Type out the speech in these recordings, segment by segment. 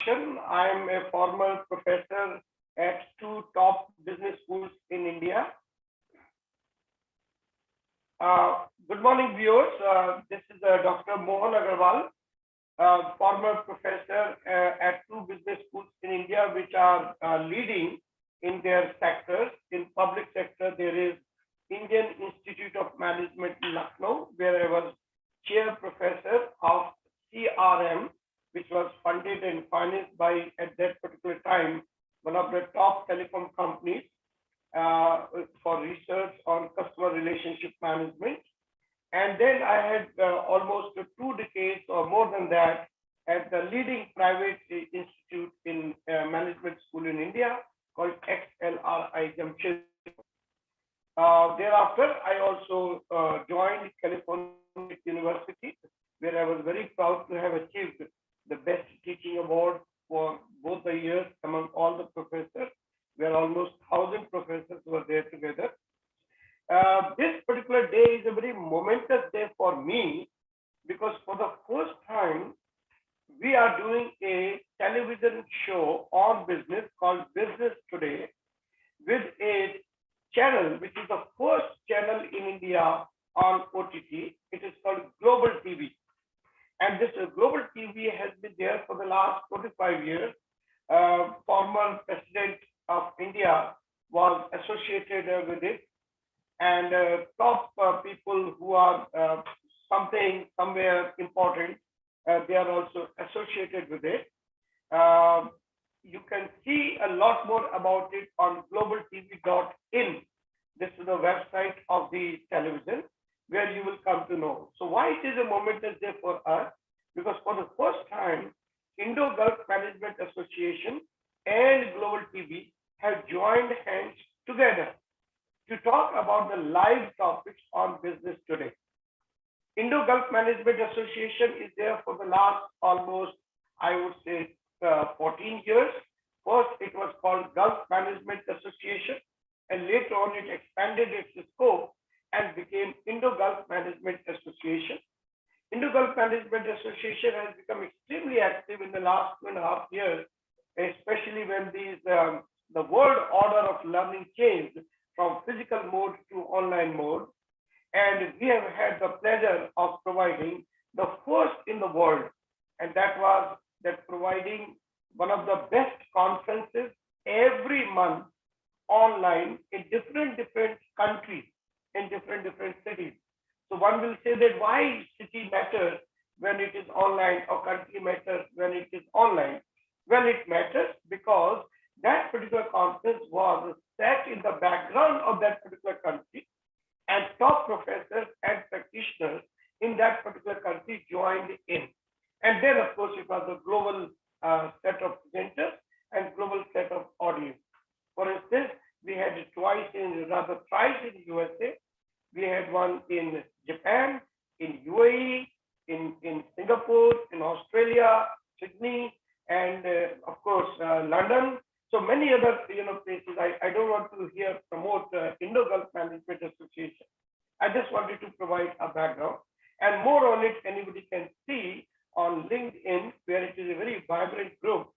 I am a former professor at two top business schools in India. Good morning, viewers. This is Dr. Mohan Agarwal, former professor at two business schools in India, which are leading in their sectors. In public sector, there is Indian Institute of Management in Lucknow, where I was chair professor of CRM, which was funded and financed by, at that particular time, one of the top telecom companies for research on customer relationship management. And then I had almost 2 decades or more than that at the leading private institute in management school in India called XLRI Jamshedpur. Thereafter, I also joined California University, where I was very proud to have achieved the best teaching award for both the years among all the professors, where almost 1,000 professors were there together. This particular day is a very momentous day for me because for the first time, we are doing a television show on business called Business Today with a channel which is the first channel in India on OTT. It is called Global TV. And this Global TV has been there for the last 45 years. Former President of India was associated with it. And top people who are somewhere important, they are also associated with it. You can see a lot more about it on globaltv.in. This is the website of the television where you will come to know. So why it is a momentous day for us? Because for the first time, Indo-Gulf Management Association and Global TV have joined hands together to talk about the live topics on business today. Indo-Gulf Management Association is there for the last almost, I would say, 14 years. First, it was called Gulf Management Association, and later on it expanded its scope and became Indo-Gulf Management Association. Indo-Gulf Management Association has become extremely active in the last 2.5 years, especially when the world order of learning changed from physical mode to online mode. And we have had the pleasure of providing the first in the world, and that was providing one of the best conferences every month online in different countries, in different cities. So one will say that why city matters when it is online or country matters when it is online. Well, it matters because that particular conference was set in the background of that particular country, and top professors and practitioners in that particular country joined in. And then, of course, it was a global set of presenters and global set of audience. For instance, we had it thrice in USA. We had one in Japan, in UAE, in Singapore, in Australia, Sydney, and of course, London. So many other places. I don't want to here promote Indo-Gulf Management Association. I just wanted to provide a background, and more on it anybody can see on LinkedIn, where it is a very vibrant group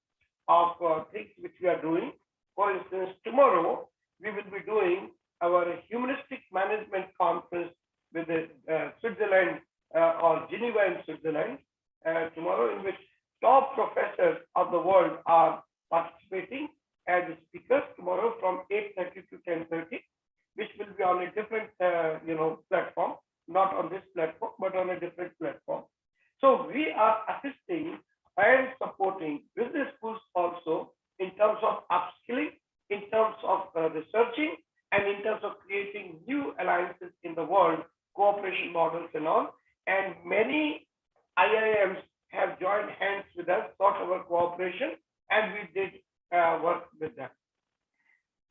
of things which we are doing. For instance, tomorrow we will be doing our Humanistic Management Conference with Switzerland or Geneva in Switzerland tomorrow, in which top professors of the world are participating as speakers tomorrow from 8:30 to 10:30, which will be on a different platform, not on this platform, but on a different platform. So we are assisting and supporting business schools also in terms of upskilling, in terms of researching, and in terms of creating new alliances in the world, cooperation models and all. And many IIMs have joined hands with us, sought our cooperation, and we did work with them.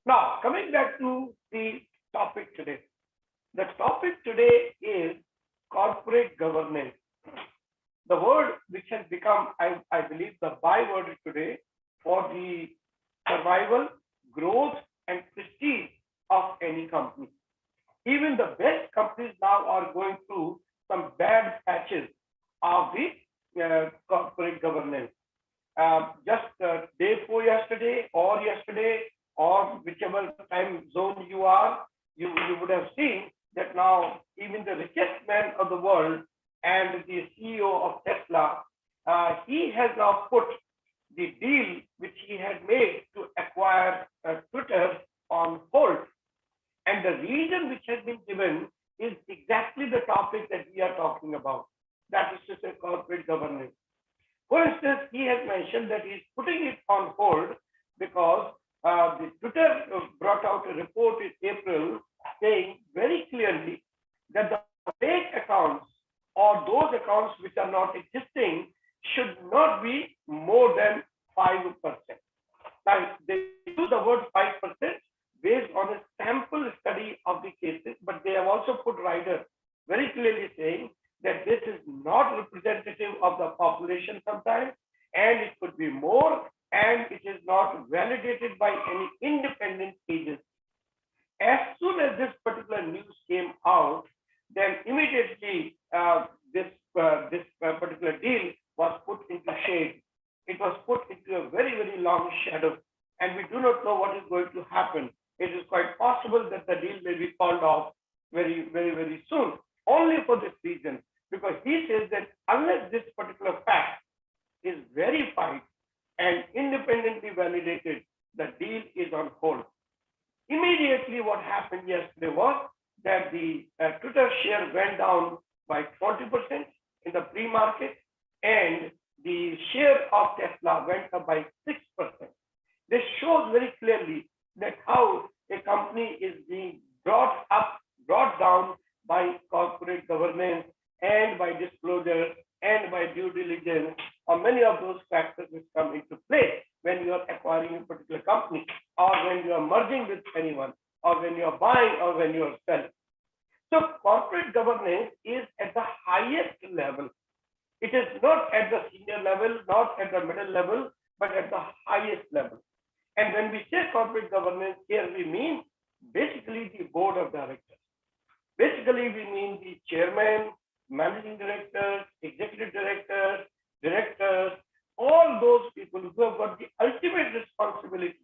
Now, coming back to the topic today. The topic today is corporate governance. The word which has become, I believe, the byword today for the survival, growth, and prestige of any company. Even the best companies now are going through some bad patches of the corporate governance. just day before yesterday, or whichever time zone you are, you would have seen that now even the richest man of the world and the CEO of Tesla, he has now put the deal which he had made to acquire Twitter on hold. And the reason which has been given is exactly the topic that we are talking about. That is to say, corporate governance. For instance, he has mentioned that he's putting it on hold because the Twitter brought out a report in April saying very clearly that the fake accounts or those accounts which are not existing should not be more than 5%. Now, they use the word 5% based on a sample study of the cases, but they have also put rider very clearly saying that this is not representative of the population sometimes, and it could be more, and it is not validated by any independent agency. As soon as this particular news came out, then immediately this particular deal was put into shade. It was put into a very, very long shadow, and we do not know what is going to happen. It is quite possible that the deal may be called off very, very, very soon, only for this reason, because he says that unless this particular fact is verified and independently validated, the deal is on hold. Immediately, what happened yesterday was that the Twitter share went down by 20% in the pre-market, and the share of Tesla went up by 6%. This shows very clearly that how a company is being brought down by corporate governance and by disclosure and by due diligence, or many of those factors which come into play when you are acquiring a particular company, or when you are merging with anyone, or when you are buying, or when you are selling. So corporate governance is at the highest level. It is not at the senior level, not at the middle level, but at the highest level. And when we say corporate governance, here we mean basically the board of directors. Basically, we mean the chairman, managing directors, executive directors, all those people who have got the ultimate responsibility,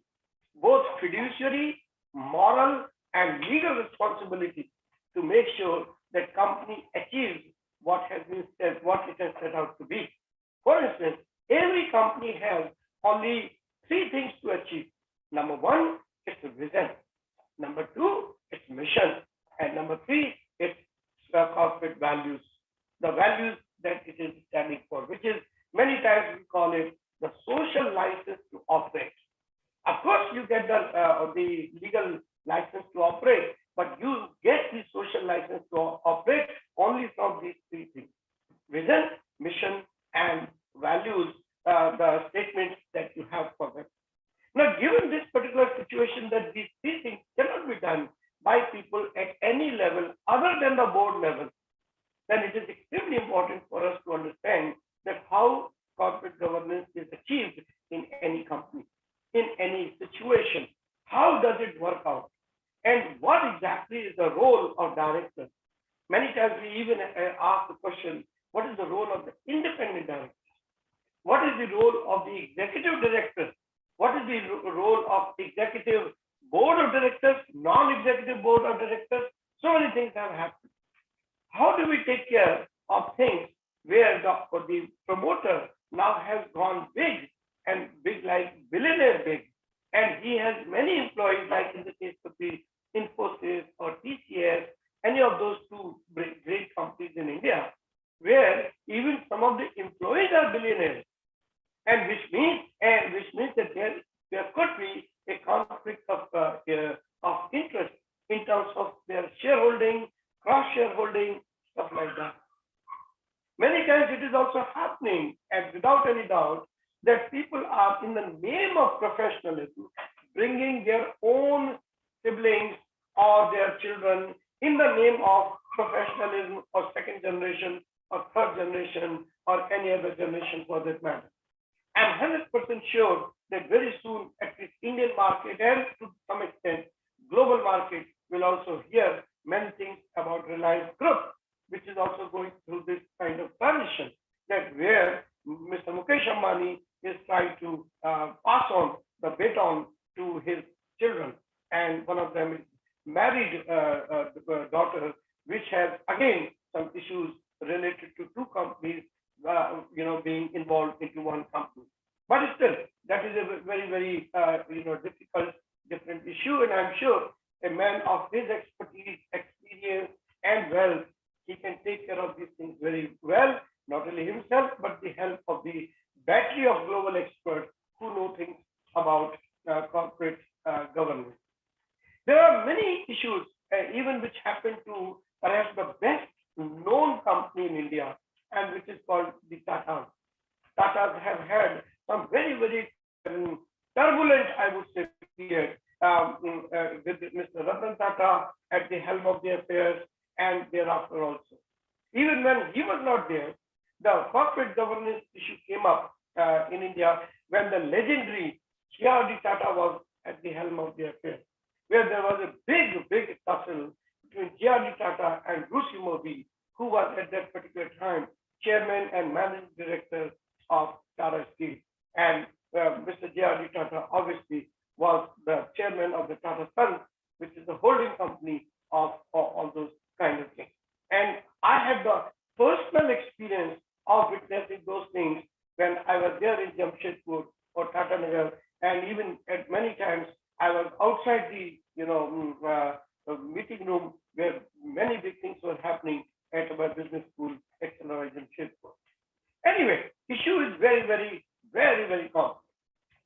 both fiduciary, moral, and legal responsibility to make sure that company achieves what has been said, what it has set out to be. For instance, every company has only three things to achieve. Number one, it's a vision. Number two, it's mission. And number three, it's corporate values. The values that it is standing for, which is many times we call it the social license to operate. Of course, you get the legal license to operate, but you get the social license to operate only from these three things: vision, mission, and values, the statements that you have for them. Now, given this particular situation that these three things cannot be done by people at any level other than the board level, then it is extremely important for us to understand that how corporate governance is achieved in any company, in any situation. How does it work out? And what exactly is the role of directors? Many times we even ask the question, what is the role of the independent directors? What is the role of the executive directors? What is the role of executive board of directors, non-executive board of directors? So many things have happened. How do we take care of things where the promoter now has gone big, and big like billionaire big, and he has many employees, like in the case of the Infosys or TCS, any of those two great companies in India, where even some of the employees are billionaires, and which means that there could be a conflict of interest in terms of their shareholding, cross-shareholding, stuff like that. Many times it is also happening, and without any doubt, that people are, in the name of professionalism, bringing their own siblings or their children in the name of professionalism, or second generation or third generation or any other generation for that matter. I'm 100% sure that very soon, at least Indian market and to some extent global market, will also hear many things about Reliance Group, which is also going through this kind of transition, that where Mr. Mukesh Ambani is trying pass on the baton to his children, and one of them is married daughter, which has again some issues related to two companies, being involved into one company. But still, that is a very, very, difficult, different issue, and I'm sure a man of his expertise, experience, and wealth, he can take care of these things very well, not only himself, but the help of the battery of global experts who know things about corporate governance. There are many issues, even which happen to perhaps the best known company in India, and which is called the Tata. Tatas have had some very, very turbulent, I would say, period with Mr. Ratan Tata at the helm of the affairs, and thereafter also. Even when he was not there, the corporate governance issue came up in India when the legendary G.R.D. Tata was at the helm of the affairs, where there was a big, big tussle between G.R.D. Tata and Rusi Modi, who was at that particular time chairman and managing director of Tata Steel. And Mr. J.R.D. Tata obviously was the chairman of the Tata Sons, which is the holding company of all those kind of things. And I had the personal experience of witnessing those things when I was there in Jamshedpur or Tata Nagar, and even at many times I was outside the meeting room where many big things were happening at our business school at Jamshedpur. Anyway, issue is very, very, very, very complex.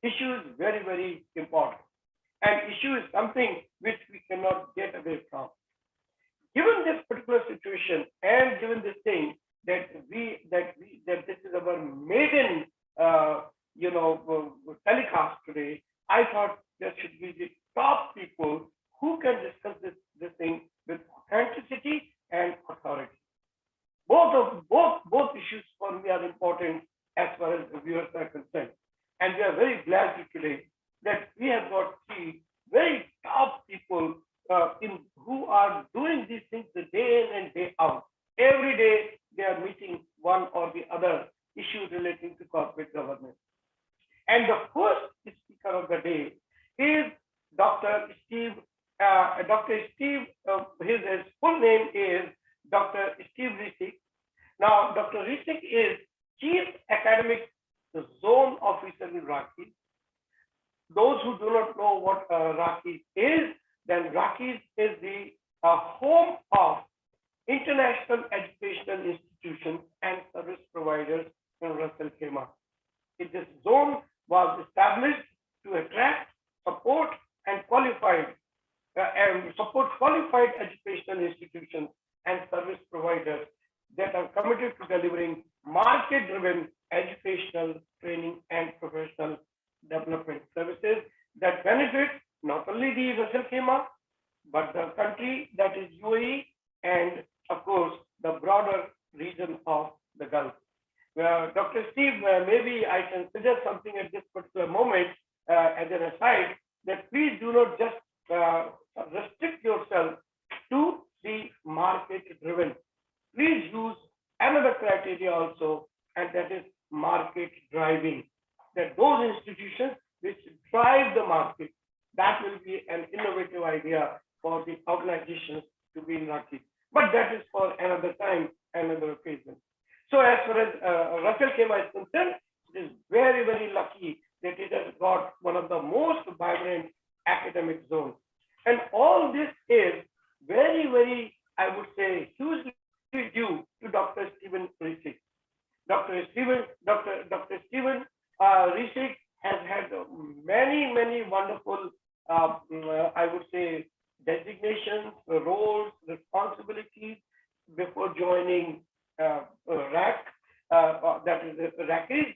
Issue is very, very important. And issue is something which we cannot get away from. Given this particular situation, and given this thing that this is our maiden telecast today, I thought there should be the top people who can discuss this thing with authenticity and authority. Both issues for me are important as far as the viewers are concerned. And we are very glad today that we have got three very top people who are doing these things the day in and day out. Every day they are meeting one or the other issue relating to corporate governance. And the first speaker of the day is Dr. Steve. His full name is Dr. Steve Risick. Now, Dr. Risick is Chief Academic Zone Officer in Raki. Those who do not know what Raki is, then Raki is the home of international educational institutions and service providers in Russell Khema. This zone was established to attract, support, and support qualified educational institutions and service providers that are committed to delivering market-driven educational, training, and professional development services that benefit not only the Russell Khema, but the country, that is UAE, and of course, the broader region of the Gulf. Dr. Steve, maybe I can suggest something at this particular moment as an aside, that please do not just restrict yourself to the market-driven. Please use another criteria also, and that is market driving. That those institutions which drive the market, that will be an innovative idea for the organizations to be in Raki. But that is for another time, another occasion. So as far as Russell Khema is concerned, it is very, very lucky that it has got one of the most vibrant academic zones. And all this is very, very, I would say, hugely due to Dr. Stephen Risick. Dr. Stephen Risick has had many, many wonderful, I would say, designations, roles, responsibilities before joining RAC, that is RACIS.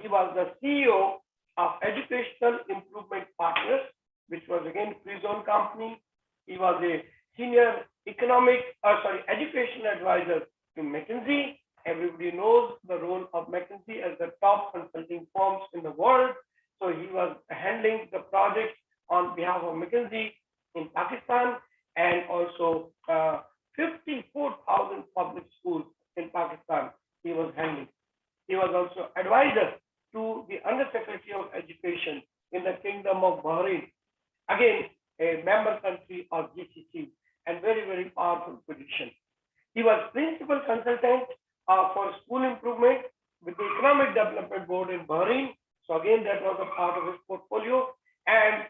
He was the CEO of Educational Improvement Partners, which was again free zone company. He was a senior education advisor to McKinsey. Everybody knows the role of McKinsey as the top consulting firms in the world. So he was handling the projects on behalf of McKinsey in Pakistan, and also 54,000 public schools in Pakistan he was handling. He was also advisor to the Undersecretary of Education Kingdom of Bahrain, again, a member country of GCC, and very, very powerful position. He was principal consultant for school improvement with the Economic Development Board in Bahrain. So again, that was a part of his portfolio, and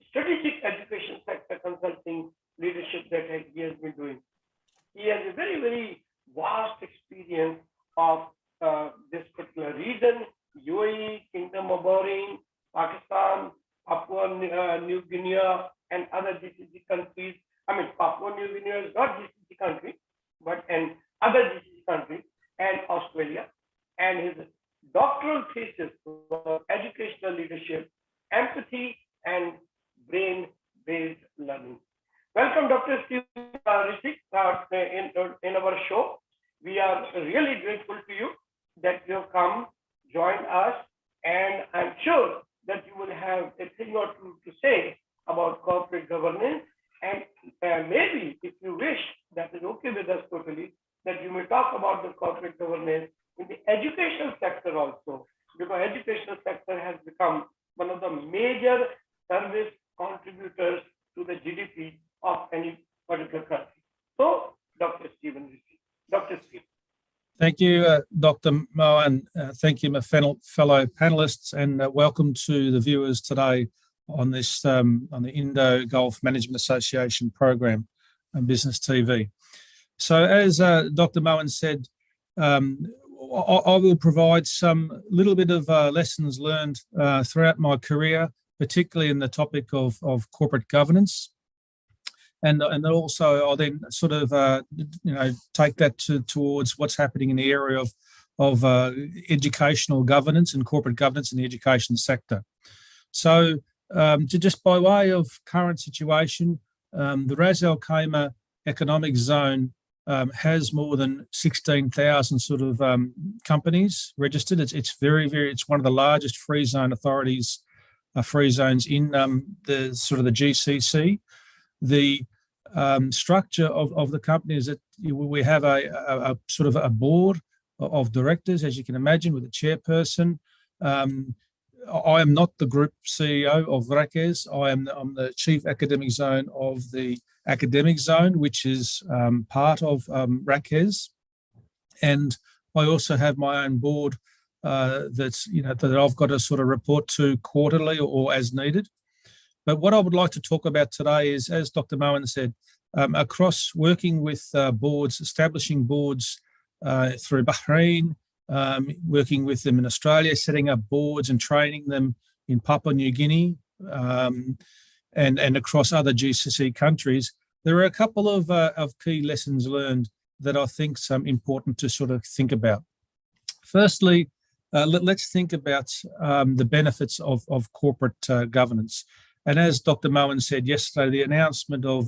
strategic education sector consulting leadership that he has been doing. He has a very, very vast experience of this particular region, UAE, Kingdom of Bahrain, Pakistan, Papua New Guinea, and other GCC countries. I mean, Papua New Guinea is not GCC country, but and other GCC countries, and Australia. And his doctoral thesis was educational leadership, empathy, and brain-based learning. Welcome, Dr. Steve Rishi, in our show. We are really grateful to you that you have come, joined us, and I'm sure that you will have a thing or two to say about corporate governance. And maybe, if you wish, that is okay with us totally, that you may talk about the corporate governance in the educational sector also, because educational sector has become one of the major service contributors to the GDP of any particular country. So, Dr. Stephen Rishi. Dr. Steve. Thank you, Dr. Mohan. Thank you, my fellow panelists, and welcome to the viewers today on this on the Indo-Gulf Management Association program on Business TV. So, as Dr. Mohan said, I will provide some little bit of lessons learned throughout my career, particularly in the topic of corporate governance. And also I'll then sort of take that towards what's happening in the area of educational governance and corporate governance in the education sector. So to just by way of current situation, the Ras Al Khaimah Economic Zone has more than 16,000 sort of companies registered. It's it's one of the largest free zone authorities, free zones in the sort of the GCC. The structure of the company is that we have a sort of a board of directors, as you can imagine, with a chairperson. I am not the group CEO of RAKEZ. I'm the chief academic zone of the academic zone, which is part of RAKEZ. And I also have my own board that I've got to sort of report to quarterly or as needed. But what I would like to talk about today is, as Dr. Mohan said, across working with boards, establishing boards through Bahrain, working with them in Australia, setting up boards and training them in Papua New Guinea and across other GCC countries, there are a couple of key lessons learned that I think is important to sort of think about. Firstly, let's think about the benefits of corporate governance. And as Dr. Mohan said yesterday, the announcement of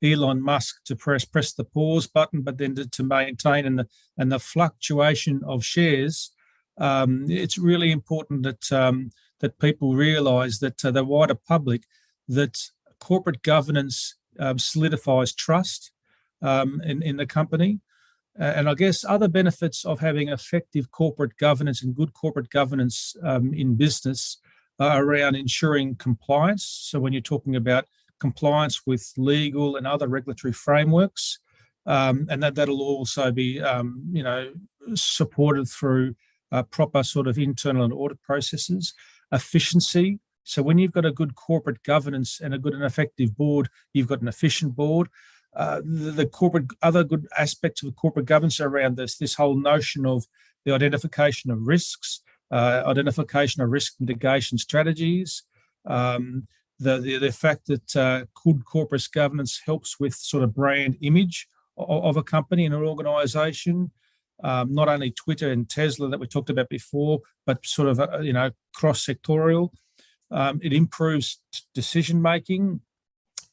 Elon Musk to press the pause button, but then to maintain and the fluctuation of shares, it's really important that people realise that the wider public, that corporate governance solidifies trust in the company. And I guess other benefits of having effective corporate governance and good corporate governance in business around ensuring compliance. So when you're talking about compliance with legal and other regulatory frameworks, and that'll also be, supported through proper sort of internal and audit processes. Efficiency. So when you've got a good corporate governance and a good and effective board, you've got an efficient board. The corporate other good aspects of corporate governance are around this whole notion of the identification of risks, identification of risk mitigation strategies, the fact that good corporate governance helps with sort of brand image of a company and an organisation, not only Twitter and Tesla that we talked about before, but sort of cross-sectorial. It improves decision making.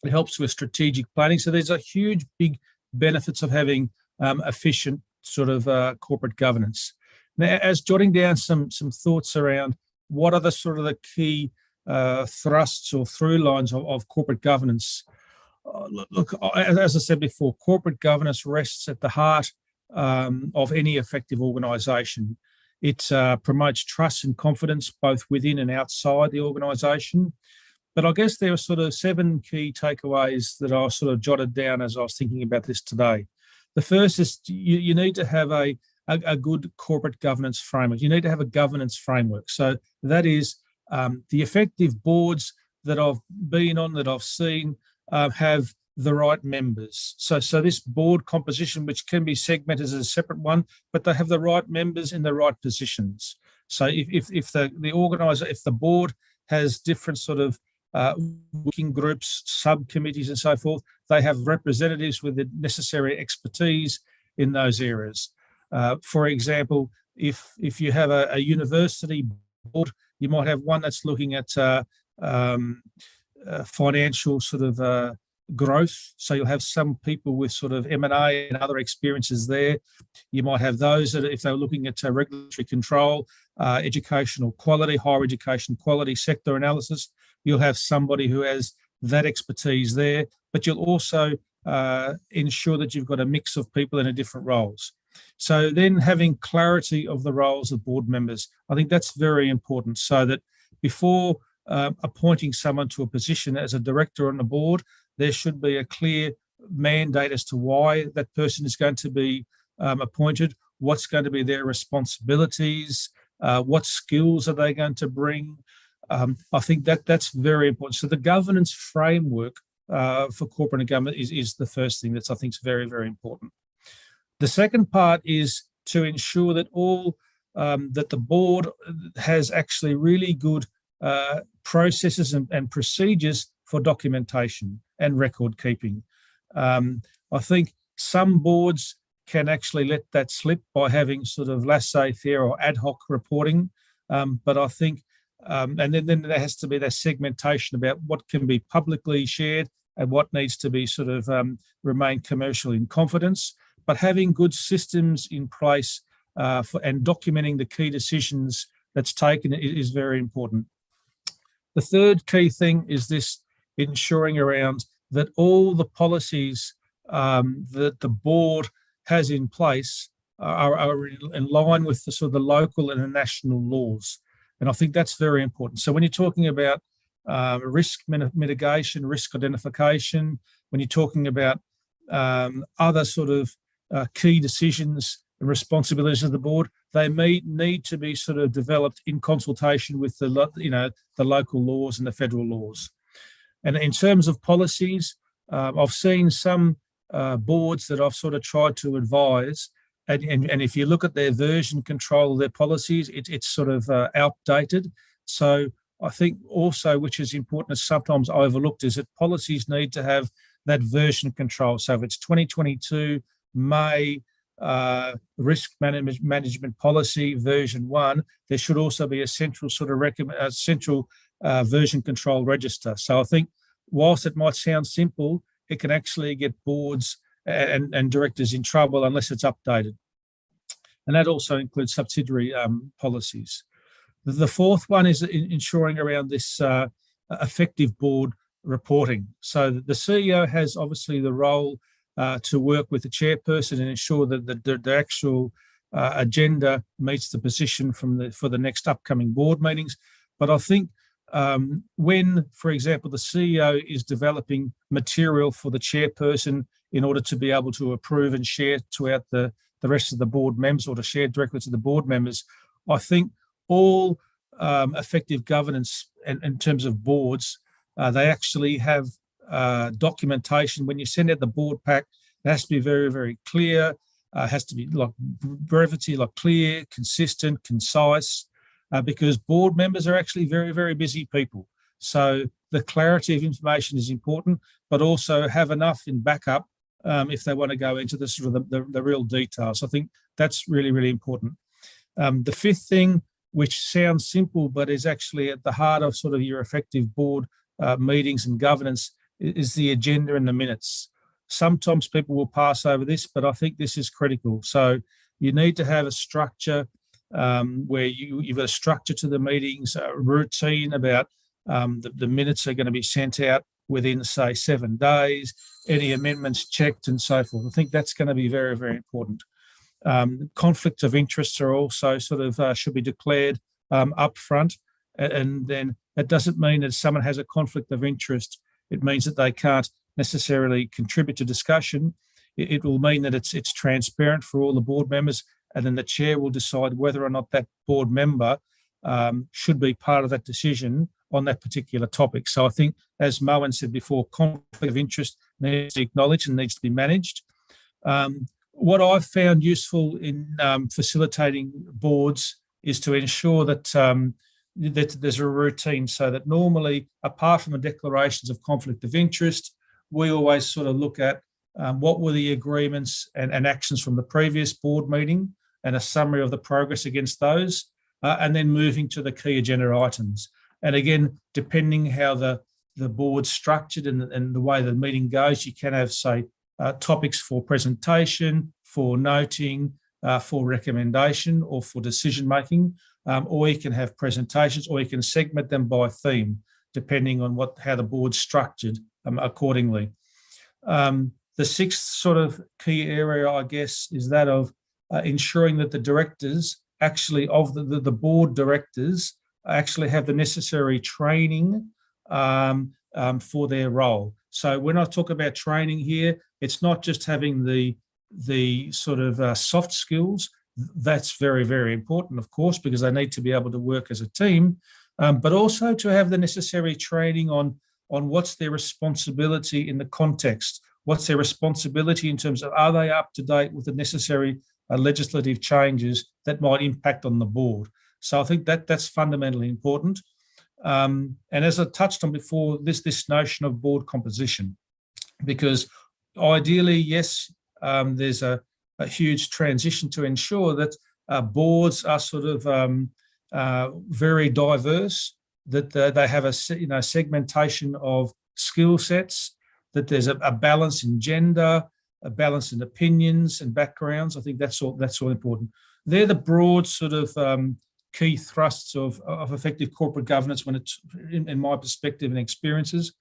It helps with strategic planning. So there's a huge, big benefits of having efficient sort of corporate governance. Now, as jotting down some thoughts around what are the sort of the key thrusts or through lines of corporate governance. Look, as I said before, corporate governance rests at the heart of any effective organisation. It promotes trust and confidence both within and outside the organisation. But I guess there are sort of 7 key takeaways that I sort of jotted down as I was thinking about this today. The first is you need to have a good corporate governance framework. You need to have a governance framework. So that is the effective boards that I've been on, that I've seen, have the right members. So this board composition, which can be segmented as a separate one, but they have the right members in the right positions. So if the organizer, if the board has different sort of working groups, subcommittees, and so forth, they have representatives with the necessary expertise in those areas. For example, if you have a university board, you might have one that's looking at financial sort of growth. So you'll have some people with sort of M&A and other experiences there. You might have those that, if they're looking at regulatory control, educational quality, higher education quality, sector analysis, you'll have somebody who has that expertise there. But you'll also ensure that you've got a mix of people in different roles. So then having clarity of the roles of board members, I think that's very important, so that before appointing someone to a position as a director on the board, there should be a clear mandate as to why that person is going to be appointed, what's going to be their responsibilities, what skills are they going to bring. I think that's very important. So the governance framework for corporate and government is the first thing that's, I think, is very, very important. The second part is to ensure that that the board has actually really good processes and procedures for documentation and record keeping. I think some boards can actually let that slip by having sort of laissez-faire or ad hoc reporting, but I think, and then there has to be that segmentation about what can be publicly shared and what needs to be sort of remain commercial in confidence. But having good systems in place and documenting the key decisions that's taken is very important. The third key thing is this ensuring around that all the policies that the board has in place are in line with the sort of the local and the national laws. And I think that's very important. So when you're talking about risk mitigation, risk identification, when you're talking about other sort of key decisions and responsibilities of the board, they need to be sort of developed in consultation with the local laws and the federal laws. And in terms of policies, I've seen some boards that I've sort of tried to advise, and if you look at their version control of their policies, it's sort of outdated. So I think also, which is important, is sometimes overlooked, is that policies need to have that version control. So if it's 2022 May risk management policy version 1, there should also be a central sort of version control register. So I think whilst it might sound simple, it can actually get boards and directors in trouble unless it's updated. And that also includes subsidiary policies. The fourth one is ensuring around this effective board reporting. So the CEO has obviously the role to work with the chairperson and ensure that the actual agenda meets the position for the next upcoming board meetings. But I think when, for example, the CEO is developing material for the chairperson in order to be able to approve and share throughout the rest of the board members, or to share directly to the board members, I think all effective governance in terms of boards, they actually have documentation. When you send out the board pack, it has to be very, very clear. It has to be like brevity, like clear, consistent, concise, because board members are actually very, very busy people. So the clarity of information is important, but also have enough in backup if they want to go into the sort of the real details. I think that's really, really important. The fifth thing, which sounds simple, but is actually at the heart of sort of your effective board meetings and governance, is the agenda and the minutes. Sometimes people will pass over this, but I think this is critical. So you need to have a structure where you've got a structure to the meetings, a routine about the minutes are going to be sent out within, say, 7 days, any amendments checked and so forth. I think that's going to be very, very important. Conflicts of interests are also sort of should be declared up front, and then That doesn't mean that someone has a conflict of interest. It means that they can't necessarily contribute to discussion. It will mean that it's transparent for all the board members, and then the chair will decide whether or not that board member should be part of that decision on that particular topic. So I think, as Moen said before, conflict of interest needs to be acknowledged and needs to be managed. What I've found useful in facilitating boards is to ensure that, that there's a routine, so that normally, apart from the declarations of conflict of interest, we always sort of look at what were the agreements and actions from the previous board meeting and a summary of the progress against those, and then moving to the key agenda items. And again, depending how the board's structured and the way the meeting goes, you can have, say, topics for presentation, for noting, for recommendation, or for decision making, or you can have presentations, or you can segment them by theme, depending on how the board's structured accordingly. The sixth sort of key area, I guess, is that of ensuring that the directors actually, of the board directors, actually have the necessary training for their role. So when I talk about training here, it's not just having the sort of soft skills. That's very, very important, of course, because they need to be able to work as a team, but also to have the necessary training on what's their responsibility in the context. What's their responsibility in terms of, are they up to date with the necessary legislative changes that might impact on the board? So I think that's fundamentally important. And as I touched on before, this notion of board composition, because ideally, yes, there's a huge transition to ensure that boards are sort of very diverse, that they have a segmentation of skill sets, that there's a balance in gender, a balance in opinions and backgrounds. I think that's all important. They're the broad sort of key thrusts of effective corporate governance when it's, in my perspective and experiences.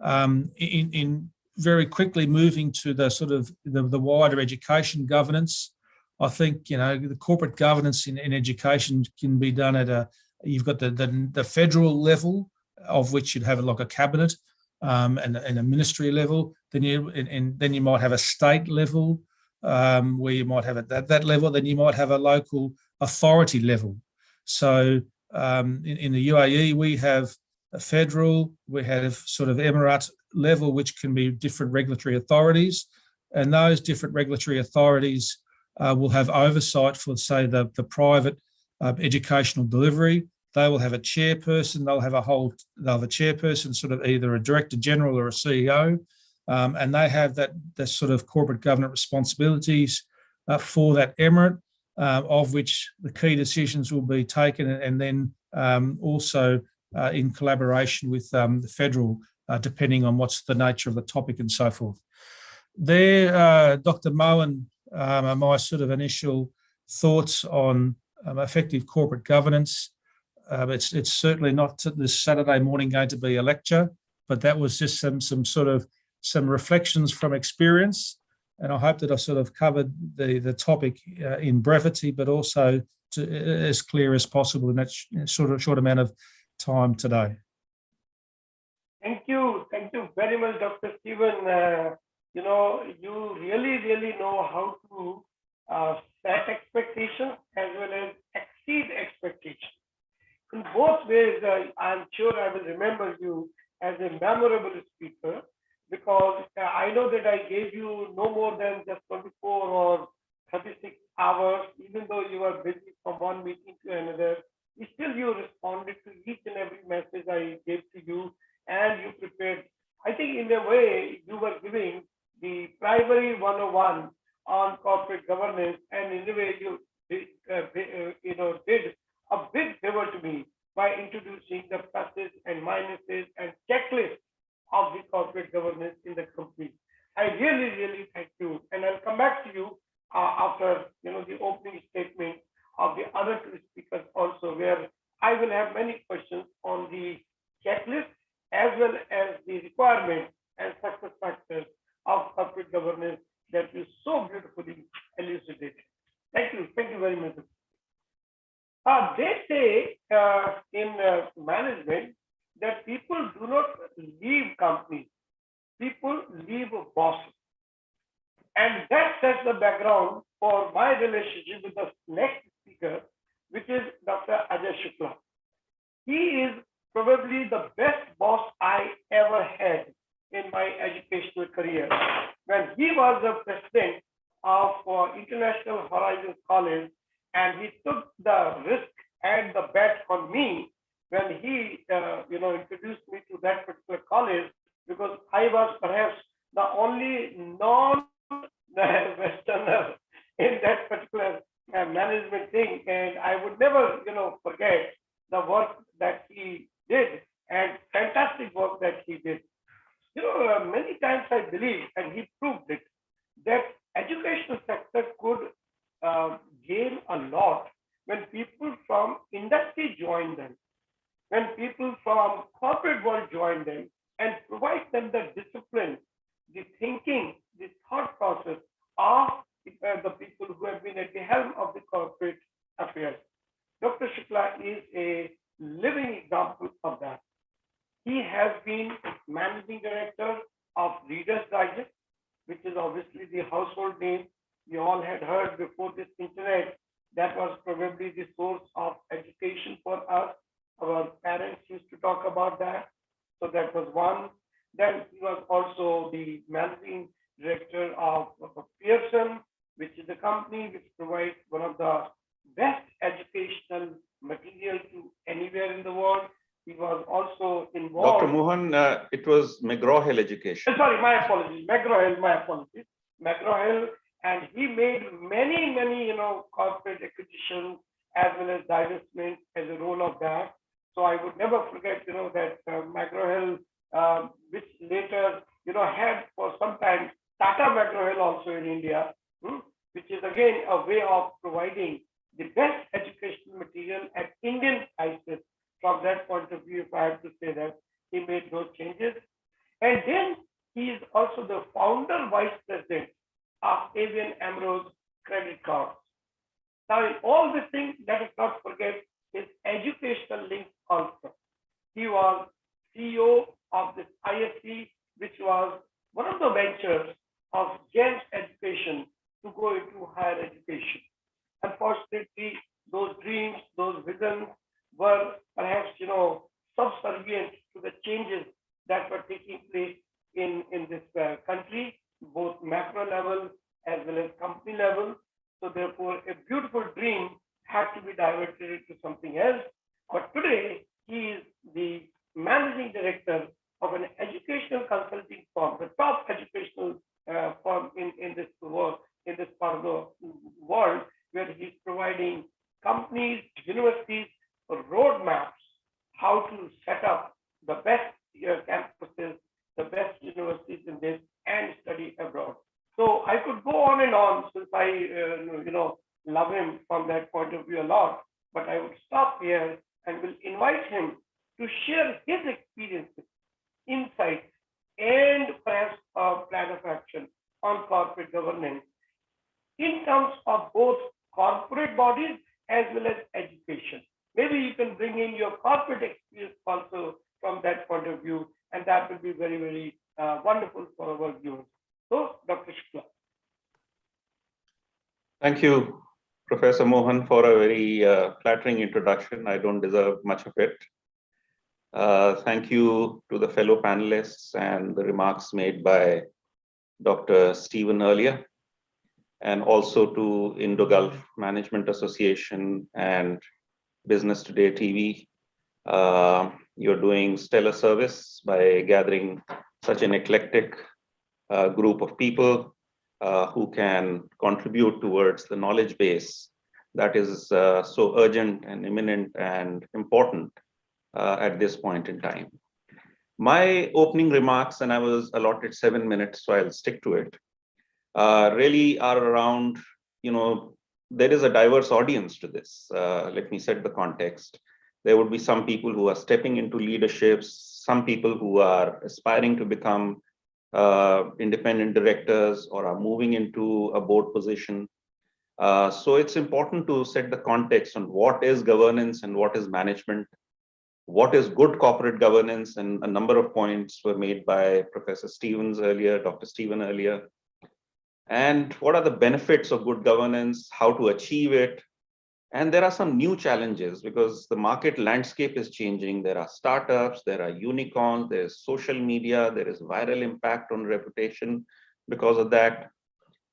In very quickly moving to the sort of the wider education governance, I think, the corporate governance in education can be done at you've got the federal level, of which you'd have like a cabinet, and a ministry level. Then you might have a state level, where you might have at that level. Then you might have a local authority level. So in the UAE, we have a federal, we have sort of Emirate level, which can be different regulatory authorities, and those different regulatory authorities will have oversight for, say, the private educational delivery. They will have a chairperson. They'll have a chairperson, sort of either a director general or a CEO, and they have that sort of corporate governance responsibilities for that emirate, of which the key decisions will be taken, and then also in collaboration with the federal, depending on what's the nature of the topic and so forth. There, Dr. Moen, are my sort of initial thoughts on effective corporate governance. It's certainly not this Saturday morning going to be a lecture, but that was just some reflections from experience. And I hope that I sort of covered the topic in brevity, but also as clear as possible in that short amount of time today. Thank you very much, Dr. Stephen. You really know how to set expectations as well as exceed expectations. In both ways, I'm sure I will remember you as a memorable speaker, because I know that I gave you no more than just 24 or 36 hours, even though you were busy from one meeting to another. Still, you responded to each and every message I gave to you, and you prepared. I think in a way, you were giving the primary 101 on corporate governance, and in a way, you did a big favor to me by introducing the pluses and minuses and checklists of the corporate governance in the company. I really thank you, and I'll come back to you after the opening statement of the other two speakers also, where I will have many questions on the checklist as well as the requirements and success factors of corporate governance that you so beautifully elucidated. Thank you very much. They say in management companies, people leave bosses. And that sets the background for my relationship with the next speaker, which is Dr. Ajay Shukla. He is probably the best boss I ever had in my educational career. When he was the president of International Horizons College, and he took the risk and the bet on me when he, introduced me to that particular college, because I was perhaps the only non-Westerner in that particular management thing, and I would never, forget the work that he did and fantastic work that he did. Many times I believe, and he proved it, that educational sector could gain a lot when people from industry join them, when people from corporate world join them and provide them the discipline, the thinking, the thought process of the people who have been at the helm of the corporate affairs. Dr. Shukla is a living example of that. He has been managing director of Reader's Digest, which is obviously the household name we all had heard before this internet. That was probably the source of education for us. Our parents used to talk about that. So that was one. Then he was also the managing director of Pearson, which is a company which provides one of the best educational material to anywhere in the world. He was also involved. Dr. Mohan, it was McGraw-Hill Education. Sorry, my apologies. McGraw-Hill, my apologies. McGraw-Hill, and he made many, corporate acquisitions as well as divestment as a role of that. So I would never forget, that McGraw-Hill, which later, had for some time Tata McGraw-Hill also in India, which is again a way of providing the best educational material at Indian prices. From that point of view, if I have to say that, he made those changes. And then he is also the founder vice president of ABN AMRO's credit cards. Now, in all these things, let us not forget his educational link also. He was CEO of this ISC, which was one of the ventures of GEMS education to go into higher education. Unfortunately, those dreams, those visions were perhaps, subservient to the changes that were taking place in this country, both macro level as well as company level. So therefore, a beautiful dream had to be diverted into something else. But today, he is the managing director of an educational consulting firm, the top educational firm in this world, in this part of the world, where he's providing companies, universities, roadmaps, how to set up the best campuses, the best universities in this, and study abroad. So I could go on and on, since I, love him from that point of view a lot, but I would stop here and will invite him to share his experiences, insights, and perhaps a plan of action on corporate governance in terms of both corporate bodies as well as education. Maybe you can bring in your corporate experience also from that point of view, and that will be very, very wonderful for our viewers. So, Dr. Shukla. Thank you, Professor Mohan, for a very flattering introduction. I don't deserve much of it. Thank you to the fellow panelists and the remarks made by Dr. Stephen earlier, and also to Indo-Gulf Management Association and Business Today TV. You're doing stellar service by gathering such an eclectic group of people who can contribute towards the knowledge base that is so urgent and imminent and important at this point in time. My opening remarks, and I was allotted 7 minutes, so I'll stick to it, really are around, there is a diverse audience to this. Let me set the context. There would be some people who are stepping into leaderships, some people who are aspiring to become independent directors or are moving into a board position. So it's important to set the context on what is governance and what is management, what is good corporate governance, and a number of points were made by Professor Stevens earlier, Dr. Steven earlier. And what are the benefits of good governance, how to achieve it. And there are some new challenges because the market landscape is changing. There are startups, there are unicorns, there is social media, there is viral impact on reputation because of that.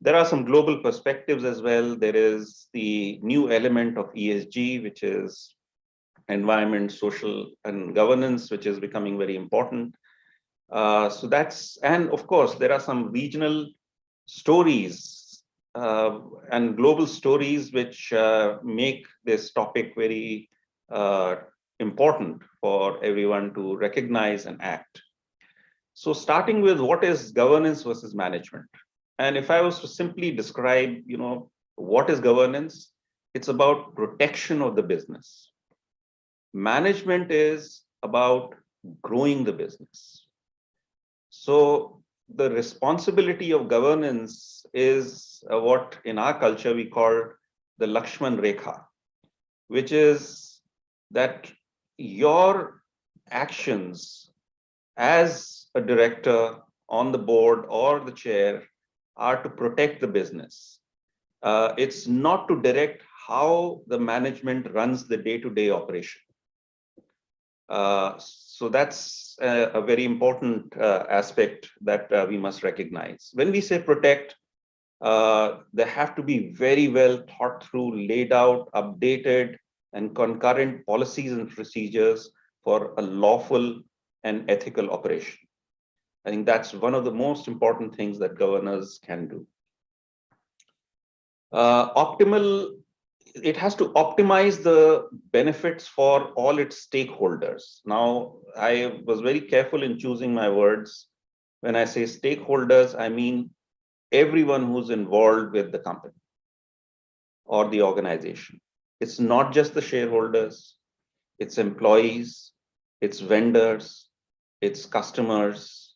There are some global perspectives as well. There is the new element of ESG, which is environment, social, and governance, which is becoming very important. So that's, and of course, there are some regional stories and global stories which make this topic very important for everyone to recognize and act. So starting with what is governance versus management. And if I was to simply describe, what is governance, it's about protection of the business. Management is about growing the business. So the responsibility of governance is what in our culture we call the Lakshman Rekha, which is that your actions as a director on the board or the chair are to protect the business. It's not to direct how the management runs the day-to-day operation. So that's a very important aspect that we must recognize. When we say protect, there have to be very well thought through, laid out, updated, and concurrent policies and procedures for a lawful and ethical operation. I think that's one of the most important things that governors can do. It has to optimize the benefits for all its stakeholders. Now, I was very careful in choosing my words. When I say stakeholders, I mean everyone who's involved with the company or the organization. It's not just the shareholders, it's employees, it's vendors, it's customers,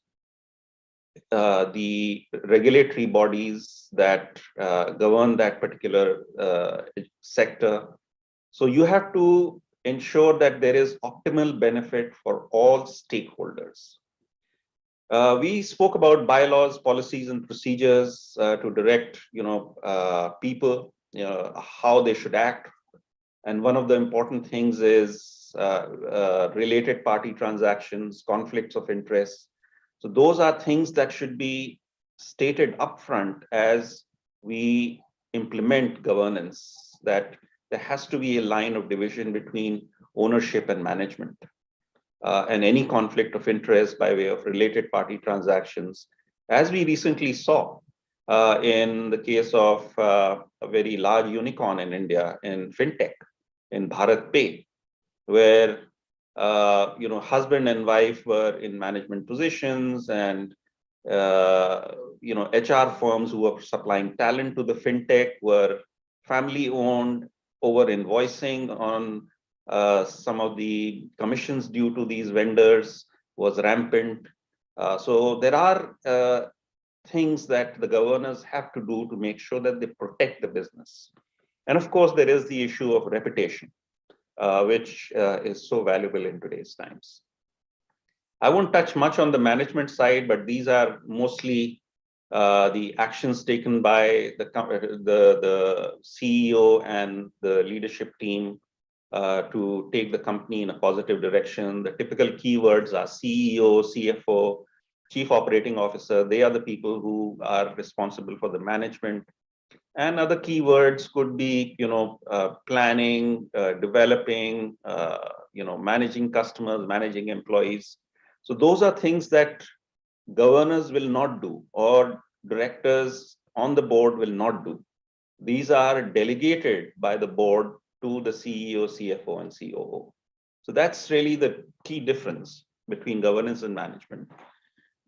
the regulatory bodies that govern that particular sector. So you have to ensure that there is optimal benefit for all stakeholders. We spoke about bylaws, policies, and procedures to direct, people, how they should act. And one of the important things is related party transactions, conflicts of interest. So those are things that should be stated upfront as we implement governance, that there has to be a line of division between ownership and management. And any conflict of interest by way of related party transactions, as we recently saw in the case of a very large unicorn in India, in fintech, in Bharat Pay, where husband and wife were in management positions, and HR firms who were supplying talent to the fintech were family owned, over invoicing on some of the commissions due to these vendors was rampant. So there are things that the governors have to do to make sure that they protect the business. And of course, there is the issue of reputation, which is so valuable in today's times. I won't touch much on the management side, but these are mostly the actions taken by the CEO and the leadership team to take the company in a positive direction. The typical keywords are CEO, CFO, Chief Operating Officer. They are the people who are responsible for the management. And other keywords could be, planning, developing, managing customers, managing employees. So those are things that governors will not do, or directors on the board will not do. These are delegated by the board to the CEO, CFO, and COO. So that's really the key difference between governance and management.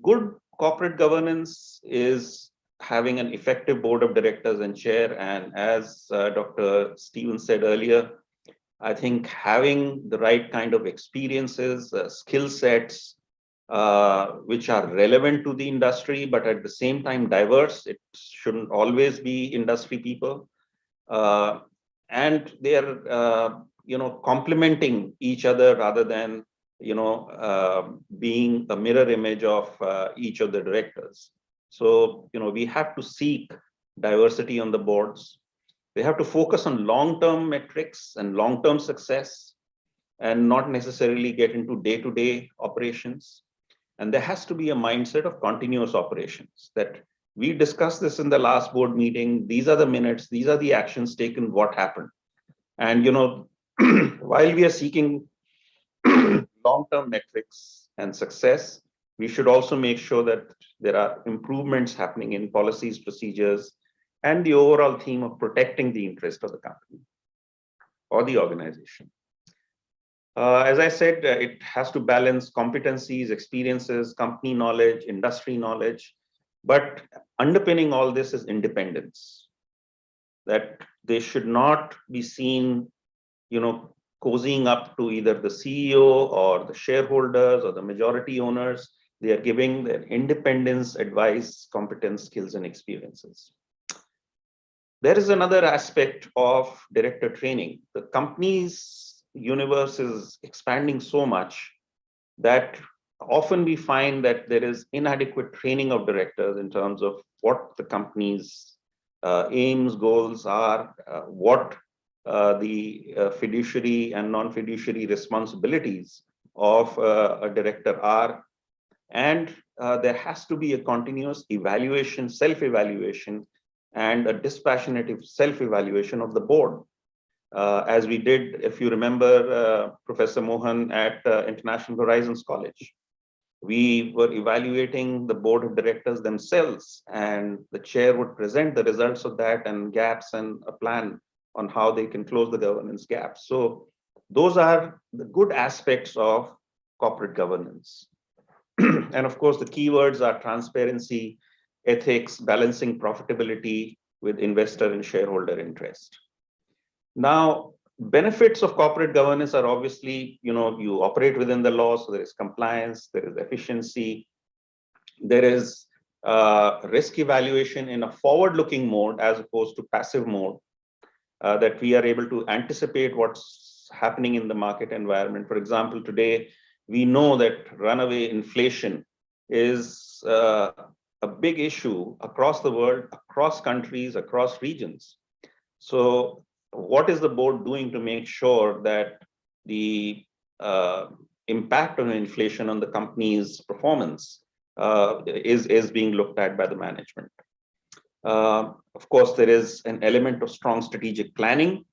Good corporate governance is having an effective board of directors and chair. And as Dr. Stevens said earlier, I think having the right kind of experiences, skill sets, which are relevant to the industry, but at the same time diverse. It shouldn't always be industry people. And they are complementing each other rather than, being a mirror image of each of the directors. So, we have to seek diversity on the boards. They have to focus on long-term metrics and long-term success and not necessarily get into day-to-day operations. And there has to be a mindset of continuous operations, that we discussed this in the last board meeting. These are the minutes, these are the actions taken, what happened. And, while we are seeking long-term metrics and success, we should also make sure that there are improvements happening in policies, procedures, and the overall theme of protecting the interest of the company or the organization. As I said, it has to balance competencies, experiences, company knowledge, industry knowledge, but underpinning all this is independence. That they should not be seen, cozying up to either the CEO or the shareholders or the majority owners. They are giving their independence, advice, competence, skills, and experiences. There is another aspect of director training. The company's universe is expanding so much that often we find that there is inadequate training of directors in terms of what the company's aims, goals are, what the fiduciary and non-fiduciary responsibilities of a director are. And there has to be a continuous evaluation, self-evaluation, and a dispassionate self-evaluation of the board. As we did, if you remember, Professor Mohan at International Horizons College. We were evaluating the board of directors themselves, and the chair would present the results of that and gaps and a plan on how they can close the governance gaps. So those are the good aspects of corporate governance. And of course, the keywords are transparency, ethics, balancing profitability with investor and shareholder interest. Now, benefits of corporate governance are obviously, you operate within the law, so there is compliance, there is efficiency, there is risk evaluation in a forward-looking mode as opposed to passive mode, that we are able to anticipate what's happening in the market environment. For example, today, we know that runaway inflation is a big issue across the world, across countries, across regions. So what is the board doing to make sure that the impact on inflation on the company's performance is being looked at by the management? Of course, there is an element of strong strategic planning.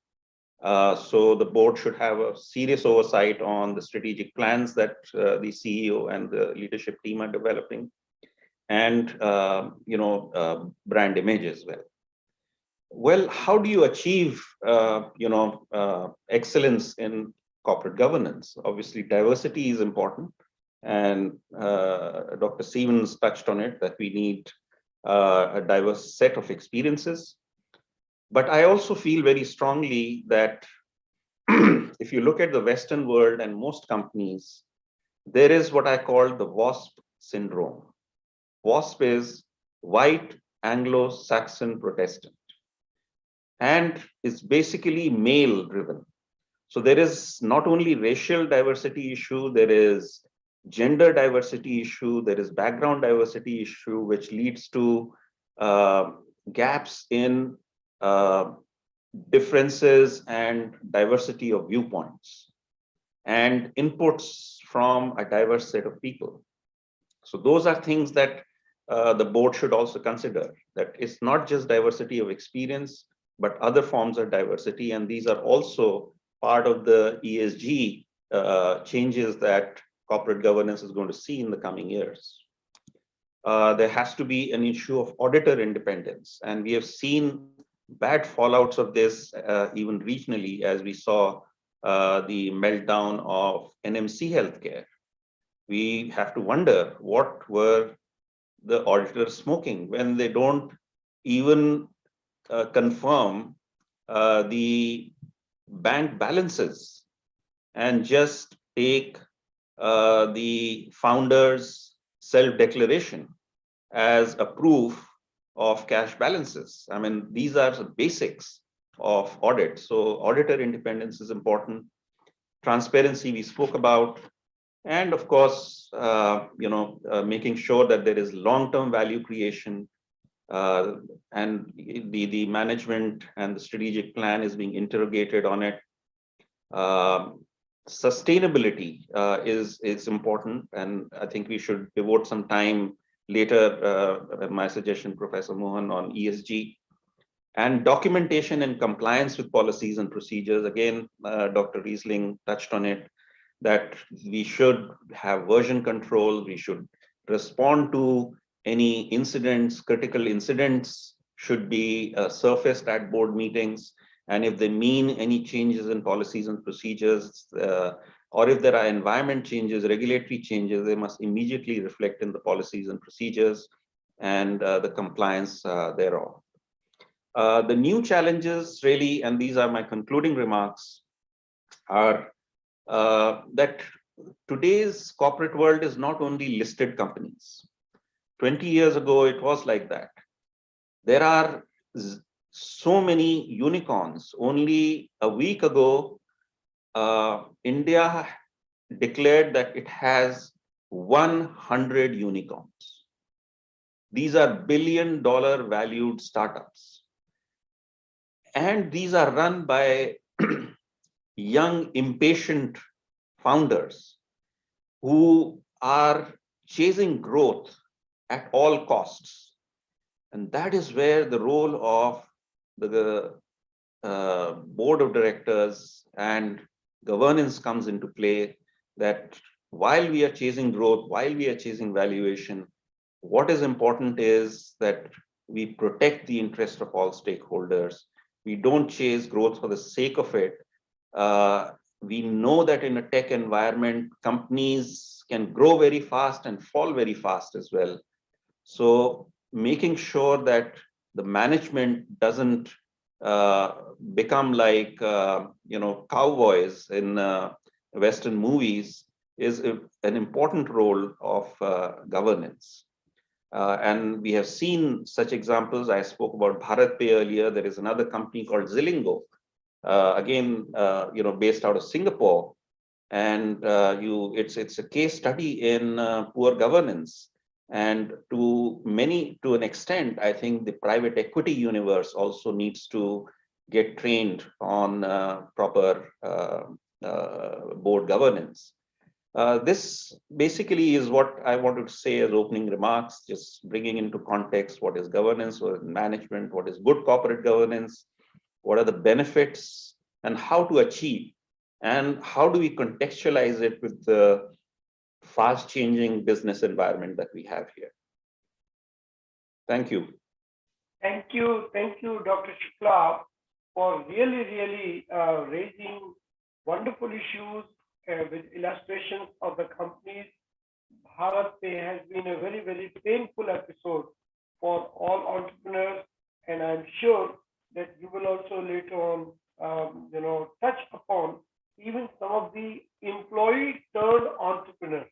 So the board should have a serious oversight on the strategic plans that the CEO and the leadership team are developing, and brand image as well. Well, how do you achieve excellence in corporate governance? Obviously, diversity is important, and Dr. Stevens touched on it, that we need a diverse set of experiences. But I also feel very strongly that if you look at the Western world and most companies, there is what I call the WASP syndrome. WASP is white Anglo-Saxon Protestant, and it's basically male driven. So there is not only racial diversity issue, there is gender diversity issue, there is background diversity issue, which leads to gaps in differences and diversity of viewpoints and inputs from a diverse set of people. So those are things that the board should also consider, that it's not just diversity of experience, but other forms of diversity. And these are also part of the ESG changes that corporate governance is going to see in the coming years. There has to be an issue of auditor independence. And we have seen bad fallouts of this even regionally, as we saw the meltdown of NMC Healthcare. We have to wonder, what were the auditors smoking when they don't even confirm the bank balances and just take the founder's self-declaration as a proof of cash balances. I mean, these are the basics of audit. So auditor independence is important. Transparency we spoke about, and of course, making sure that there is long-term value creation, and the management and the strategic plan is being interrogated on it. Sustainability is important, and I think we should devote some time later, my suggestion, Professor Mohan, on ESG. And documentation and compliance with policies and procedures. Again, Dr. Riesling touched on it, that we should have version control. We should respond to any incidents, critical incidents should be surfaced at board meetings. And if they mean any changes in policies and procedures, or if there are environment changes, regulatory changes, they must immediately reflect in the policies and procedures and the compliance thereof. The new challenges really, and these are my concluding remarks, are that today's corporate world is not only listed companies. 20 years ago, it was like that. There are so many unicorns. Only a week ago, India declared that it has 100 unicorns. These are billion-dollar valued startups. And these are run by young, impatient founders who are chasing growth at all costs. And that is where the role of the board of directors and governance comes into play, that while we are chasing growth, while we are chasing valuation, what is important is that we protect the interest of all stakeholders. We don't chase growth for the sake of it. We know that in a tech environment, companies can grow very fast and fall very fast as well. So making sure that the management doesn't become like cowboys in Western movies is an important role of governance. And we have seen such examples. I spoke about BharatPay earlier. There is another company called Zilingo, again, based out of Singapore. And it's a case study in poor governance. And to an extent, I think the private equity universe also needs to get trained on proper board governance. This basically is what I wanted to say as opening remarks, just bringing into context what is governance, what is management, what is good corporate governance, what are the benefits, and how to achieve, and how do we contextualize it with the fast changing business environment that we have here. Thank you. Thank you, Dr. Shukla, for really raising wonderful issues with illustrations of the companies. BharatPay has been a very painful episode for all entrepreneurs, and I'm sure that you will also later on, touch upon even some of the employee turned entrepreneurs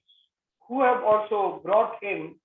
who have also brought in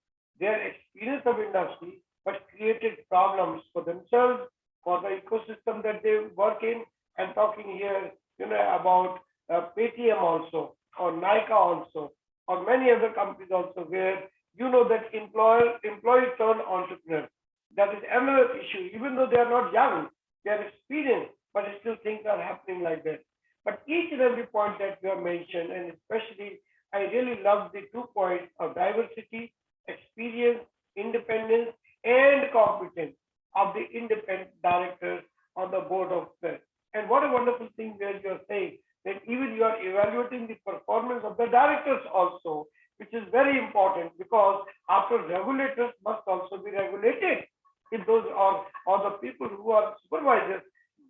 their experience of industry, but created problems for themselves, for the ecosystem that they work in. I'm talking here, about Paytm also, or Nykaa also, or many other companies also, where that employee turned entrepreneur. That is another issue. Even though they are not young, they are experienced, but still things are happening like that. But each and every point that you have mentioned, and especially I really love the 2 points of diversity, experience, independence, and competence of the independent directors on the board of trust. And what a wonderful thing where you are saying that even you are evaluating the performance of the directors also, which is very important, because after regulators must also be regulated. If those are the people who are supervisors,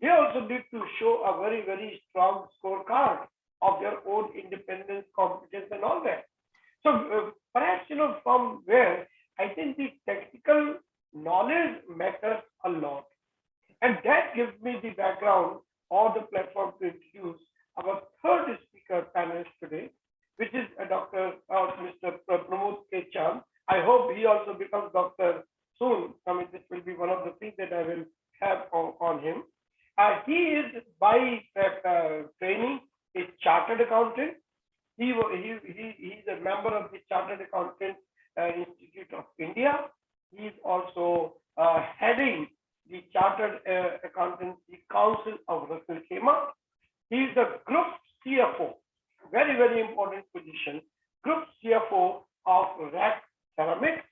they also need to show a very strong scorecard of their own independence, competence, and all that. So perhaps, from where I think the technical knowledge matters a lot. And that gives me the background or the platform to introduce our third speaker panelist today, which is Mr. Pramod K. Chand. I hope he also becomes doctor soon. I mean, this will be one of the things that I will have on him. accountant. He's a member of the Chartered Accountant Institute of India. He's also heading the Chartered Accountancy Council of Russell Khema. He's the Group CFO, very, very important position, Group CFO of RAC Ceramics.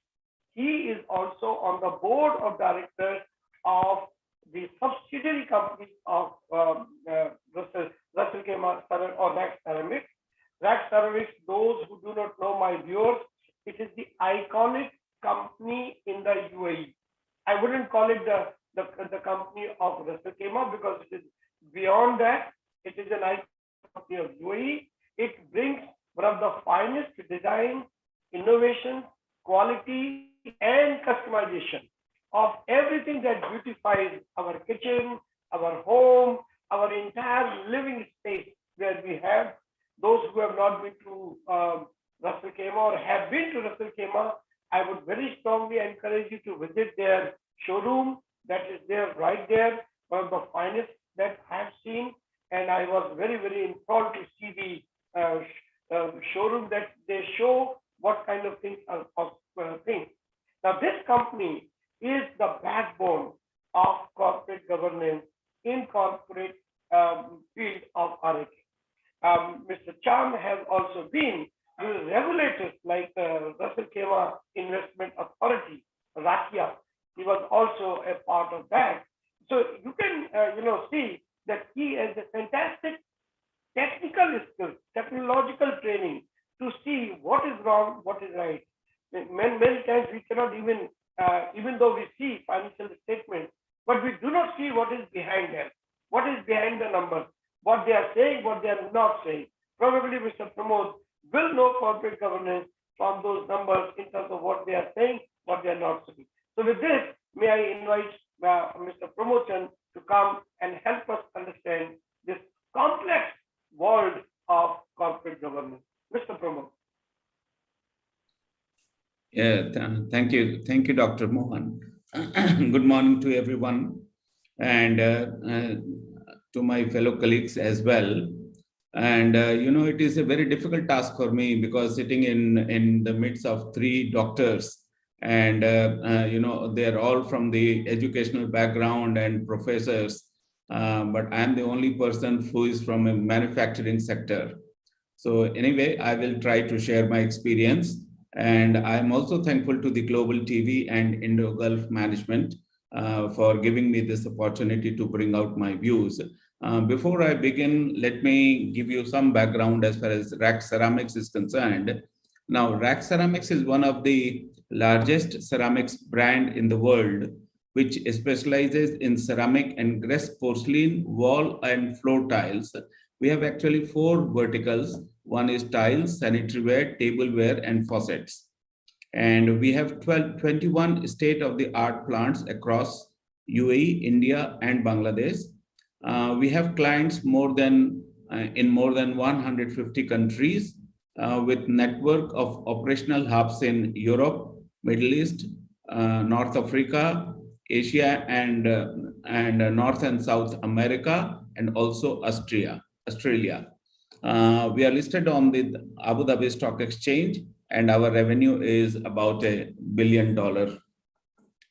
He is also on the board of directors of the subsidiary companies of Russell Khema or RAC Ceramics. RAC Ceramics, those who do not know, my viewers, it is the iconic company in the UAE. I wouldn't call it the company of Russell Khema because it is beyond that. It is an iconic company of UAE. It brings one of the finest design, innovation, quality, and customization of everything that beautifies our kitchen, our home, our entire living space where we have. Those who have not been to Russell Khema or have been to Russell Khema, I would very strongly encourage you to visit their showroom that is there right there, one of the finest that I have seen. And I was very, very enthralled to see the showroom that they show what kind of things are things. Now, this company is the backbone of corporate governance in corporate field of RAK. Mr. Cham has also been with regulators like Russell Khema Investment Authority, RAKIA. He was also a part of that. So you can see that he has a fantastic technical skills, technological training to see what is wrong, what is right. Many times we cannot even though we see financial statements, but we do not see what is behind them, what is behind the numbers, what they are saying, what they are not saying. Probably Mr. Pramod will know corporate governance from those numbers in terms of what they are saying, what they are not saying. So with this, may I invite Mr. Pramod Chand to come and help us understand this complex world of corporate governance. Mr. Pramod. Yeah, thank you. Thank you, Dr. Mohan. Good morning to everyone and to my fellow colleagues as well. And, it is a very difficult task for me because sitting in the midst of three doctors and, they're all from the educational background and professors, but I'm the only person who is from a manufacturing sector. So anyway, I will try to share my experience. And I'm also thankful to the Global TV and Indo-Gulf management for giving me this opportunity to bring out my views. Before I begin, let me give you some background as far as RAK Ceramics is concerned. Now, RAK Ceramics is one of the largest ceramics brand in the world, which specializes in ceramic and Grès porcelain wall and floor tiles. We have actually 4 verticals. One is tiles, sanitary ware, tableware, and faucets. And we have 21 state-of-the-art plants across UAE, India, and Bangladesh. We have clients in more than 150 countries with network of operational hubs in Europe, Middle East, North Africa, Asia, and North and South America, and also Australia. We are listed on the Abu Dhabi Stock Exchange, and our revenue is about $1 billion.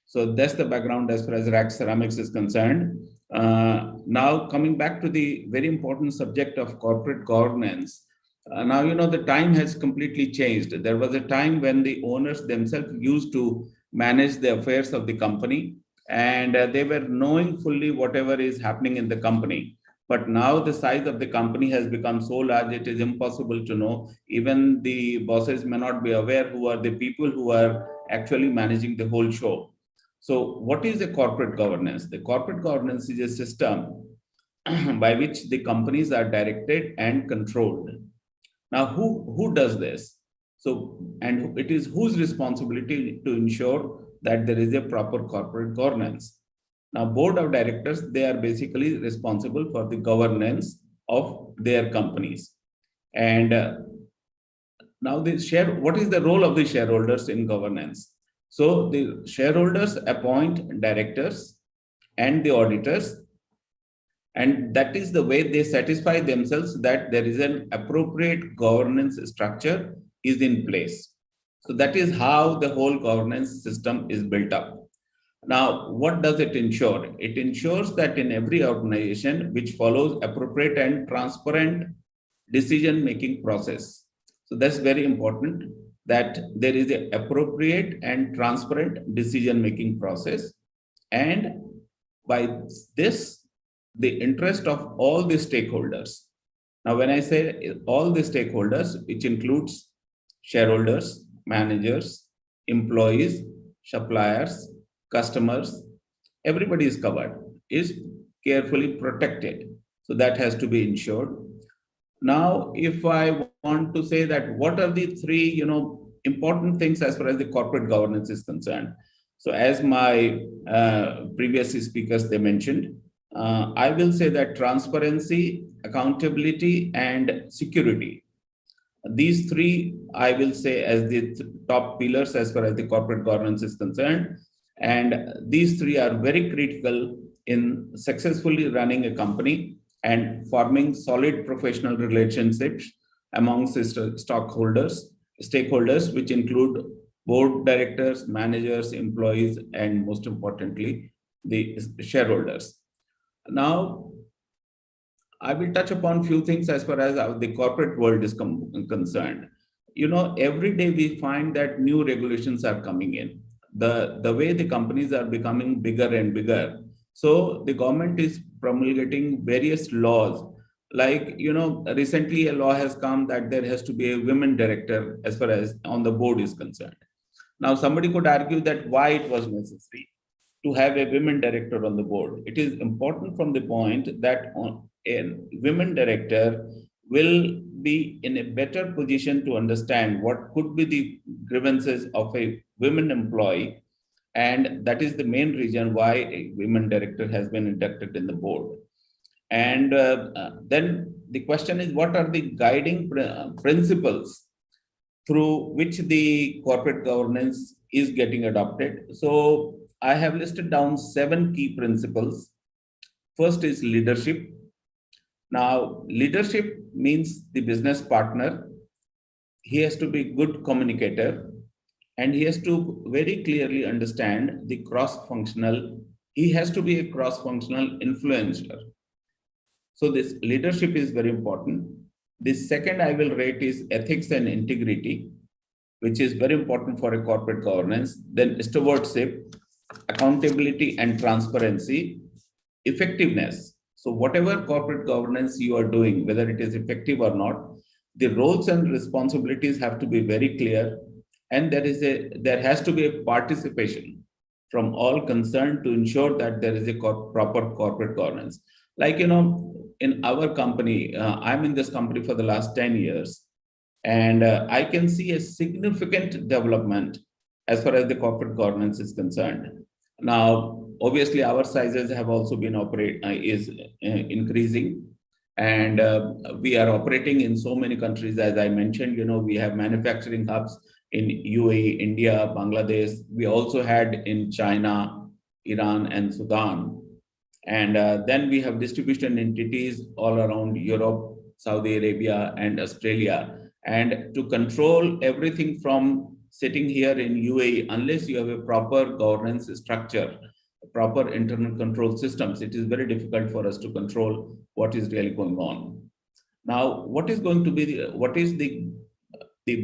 So that's the background as far as RAK Ceramics is concerned. Now coming back to the very important subject of corporate governance. Now, the time has completely changed. There was a time when the owners themselves used to manage the affairs of the company, and they were knowing fully whatever is happening in the company. But now the size of the company has become so large, it is impossible to know. Even the bosses may not be aware who are the people who are actually managing the whole show. So what is a corporate governance? The corporate governance is a system by which the companies are directed and controlled. Now, who does this? So, and it is whose responsibility to ensure that there is a proper corporate governance. Now, board of directors, they are basically responsible for the governance of their companies. And now what is the role of the shareholders in governance? So the shareholders appoint directors and the auditors, And that is the way they satisfy themselves that there is an appropriate governance structure is in place. So that is how the whole governance system is built up. Now, what does it ensure? It ensures that in every organization which follows appropriate and transparent decision-making process. So that's very important, that there is an appropriate and transparent decision-making process. And by this, the interest of all the stakeholders. Now, when I say all the stakeholders, which includes shareholders, managers, employees, suppliers, customers, everybody is covered, is carefully protected. So that has to be ensured. Now, if I want to say that what are the three, important things as far as the corporate governance is concerned. So as my previous speakers, they mentioned, I will say that transparency, accountability, and security. These three, I will say, as the top pillars as far as the corporate governance is concerned. And these three are very critical in successfully running a company and forming solid professional relationships amongst stakeholders, which include board directors, managers, employees, and most importantly, the shareholders. Now, I will touch upon few things as far as the corporate world is concerned. Every day we find that new regulations are coming in. The way the companies are becoming bigger and bigger. So the government is promulgating various laws. Like, recently a law has come that there has to be a women director as far as on the board is concerned. Now, somebody could argue that why it was necessary to have a women director on the board. It is important from the point that a women director will be in a better position to understand what could be the grievances of a women employee. And that is the main reason why a women director has been inducted in the board. And then the question is, what are the guiding principles through which the corporate governance is getting adopted? So I have listed down 7 key principles. First is leadership. Now, leadership means the business partner. He has to be a good communicator, and he has to very clearly understand the cross-functional. He has to be a cross-functional influencer. So this leadership is very important. The second I will rate is ethics and integrity, which is very important for a corporate governance. Then stewardship, accountability and transparency, effectiveness. So whatever corporate governance you are doing, whether it is effective or not, the roles and responsibilities have to be very clear, and there has to be a participation from all concerned to ensure that there is a proper corporate governance. Like, in our company, I'm in this company for the last 10 years, and I can see a significant development as far as the corporate governance is concerned. Now, obviously, our sizes have also been increasing, and we are operating in so many countries. As I mentioned, we have manufacturing hubs in UAE, India, Bangladesh. We also had in China, Iran, and Sudan. And then we have distribution entities all around Europe, Saudi Arabia, and Australia. And to control everything from sitting here in UAE, unless you have a proper governance structure, proper internal control systems, it is very difficult for us to control what is really going on. Now, what is the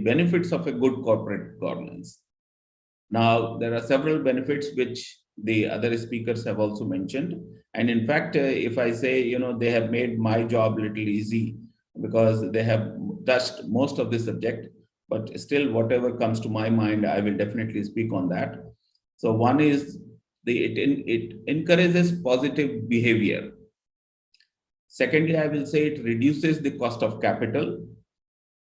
benefits of a good corporate governance? Now, there are several benefits which the other speakers have also mentioned. And in fact, if I say, they have made my job a little easy because they have touched most of the subject, but still whatever comes to my mind, I will definitely speak on that. So one is it encourages positive behavior. Secondly, I will say it reduces the cost of capital.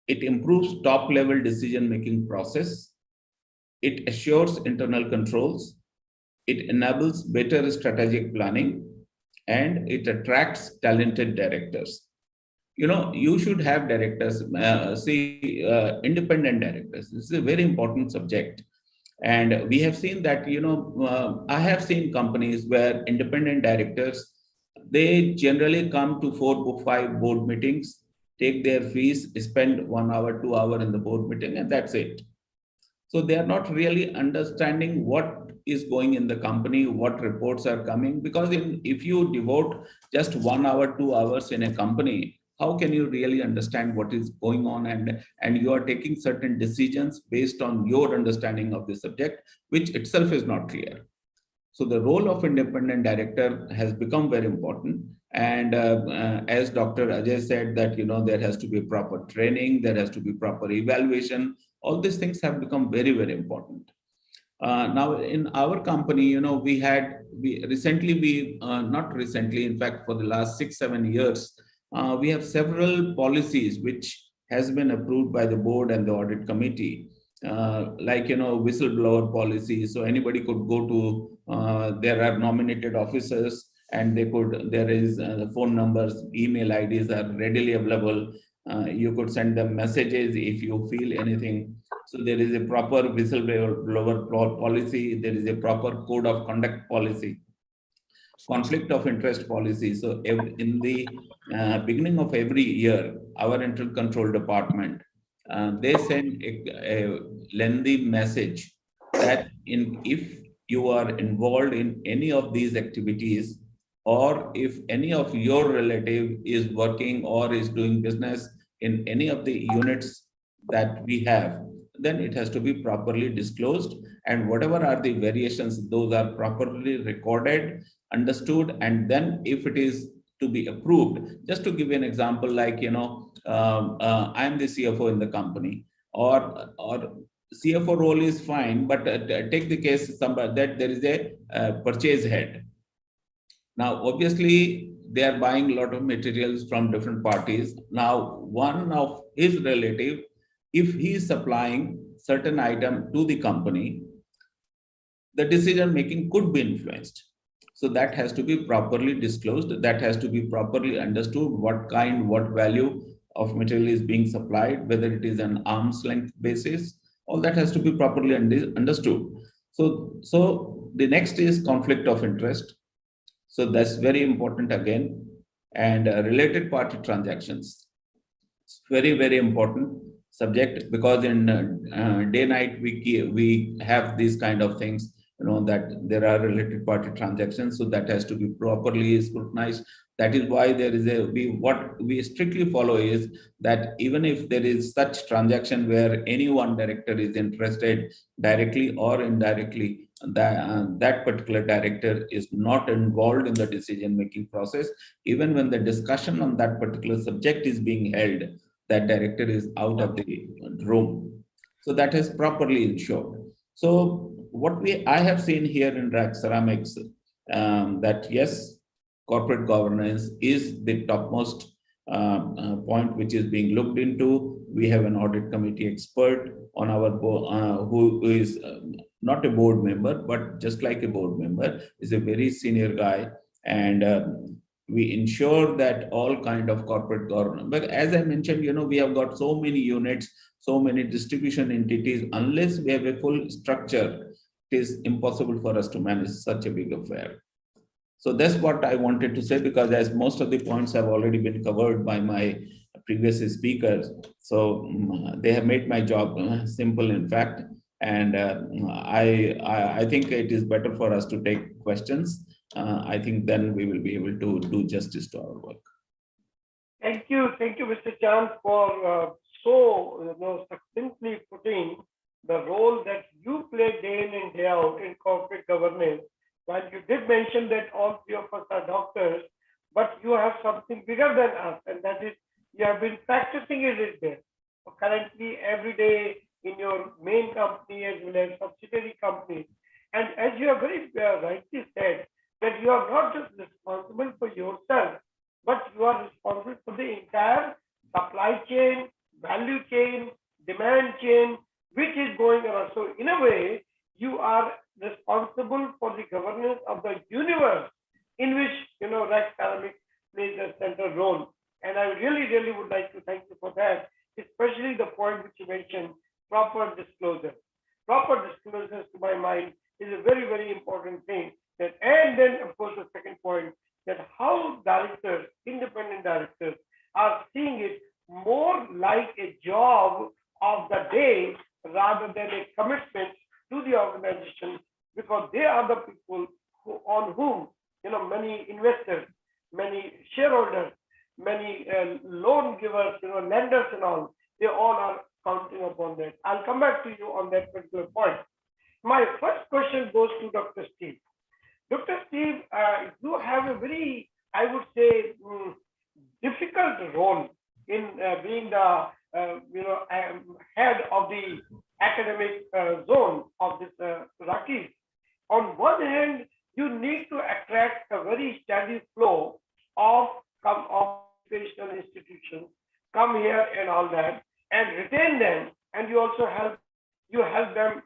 It improves top-level decision-making process. It assures internal controls. It enables better strategic planning, and it attracts talented directors. You should have directors, independent directors. This is a very important subject. And we have seen that, I have seen companies where independent directors, they generally come to 4 to 5 board meetings, take their fees, spend 1 hour, 2 hours in the board meeting, and that's it. So they are not really understanding what is going in the company, what reports are coming, because if you devote just 1 hour, 2 hours in a company, how can you really understand what is going on, and you are taking certain decisions based on your understanding of the subject, which itself is not clear. So the role of independent director has become very important. And as Dr. Ajay said that, there has to be proper training, there has to be proper evaluation. All these things have become very, very important. Now in our company, not recently, in fact, for the last 6-7 years, we have several policies which has been approved by the board and the audit committee, like, whistleblower policy. So anybody could go to, there are nominated officers, and there is the phone numbers, email IDs are readily available. You could send them messages if you feel anything. So there is a proper whistleblower policy. There is a proper code of conduct policy, conflict of interest policy. So in the beginning of every year, our internal control department, they send a lengthy message that if you are involved in any of these activities, or if any of your relative is working or is doing business in any of the units that we have, then it has to be properly disclosed. And whatever are the variations, those are properly recorded, understood, and then if it is to be approved. Just to give you an example, like, I'm the CFO in the company, or CFO role is fine, but take the case somebody that there is a purchase head. Now, obviously, they are buying a lot of materials from different parties. Now, one of his relative, if he is supplying certain item to the company, the decision making could be influenced. So that has to be properly disclosed. That has to be properly understood, what value of material is being supplied, whether it is an arm's length basis. All that has to be properly understood. So the next is conflict of interest. So that's very important again. And related party transactions. It's very, very important subject, because in day night we have these kind of things, that there are related party transactions. So that has to be properly scrutinized. That is why what we strictly follow is that even if there is such transaction where any one director is interested directly or indirectly, that particular director is not involved in the decision making process. Even when the discussion on that particular subject is being held, that director is out of the room. So that is properly ensured. So what I have seen here in Rack Ceramics, that yes, corporate governance is the topmost point which is being looked into. We have an audit committee expert on our board, who is not a board member, but just like a board member, is a very senior guy. And we ensure that all kind of corporate governance. But as I mentioned, we have got so many units, so many distribution entities. Unless we have a full structure, it is impossible for us to manage such a big affair. So that's what I wanted to say, because as most of the points have already been covered by my previous speakers, so they have made my job simple, in fact. And I think it is better for us to take questions. I think then we will be able to do justice to our work. Thank you, Mr. Chand, for so succinctly putting the role that you play day in and day out in corporate governance. While you did mention that all three of us are doctors, but you have something bigger than us, and that is you have been practicing it there. So currently, every day in your main company as well as subsidiary companies. And as you have very rightly said, that you are not just responsible for yourself, but you are responsible for the entire supply chain, value chain, demand chain, which is going around. So in a way, you are responsible for the governance of the universe in which Rack Ceramics plays a central role. And I really would like to thank you for that, especially the point which you mentioned, proper disclosure. Proper disclosures, to my mind, is a very important thing. And then, of course, the second point, that how directors, independent directors, are seeing it more like a job of the day rather than a commitment to the organization, because they are the people on whom many investors, many shareholders, many loan givers, lenders and all, they all are counting upon that. I'll come back to you on that particular point. My first question goes to Dr. Steve. Dr. Steve, you have a very, I would say, difficult role in being the head of the academic zone of this Rockies. On one hand, you need to attract a very steady flow of educational institutions come here and all that, and retain them, and you also help them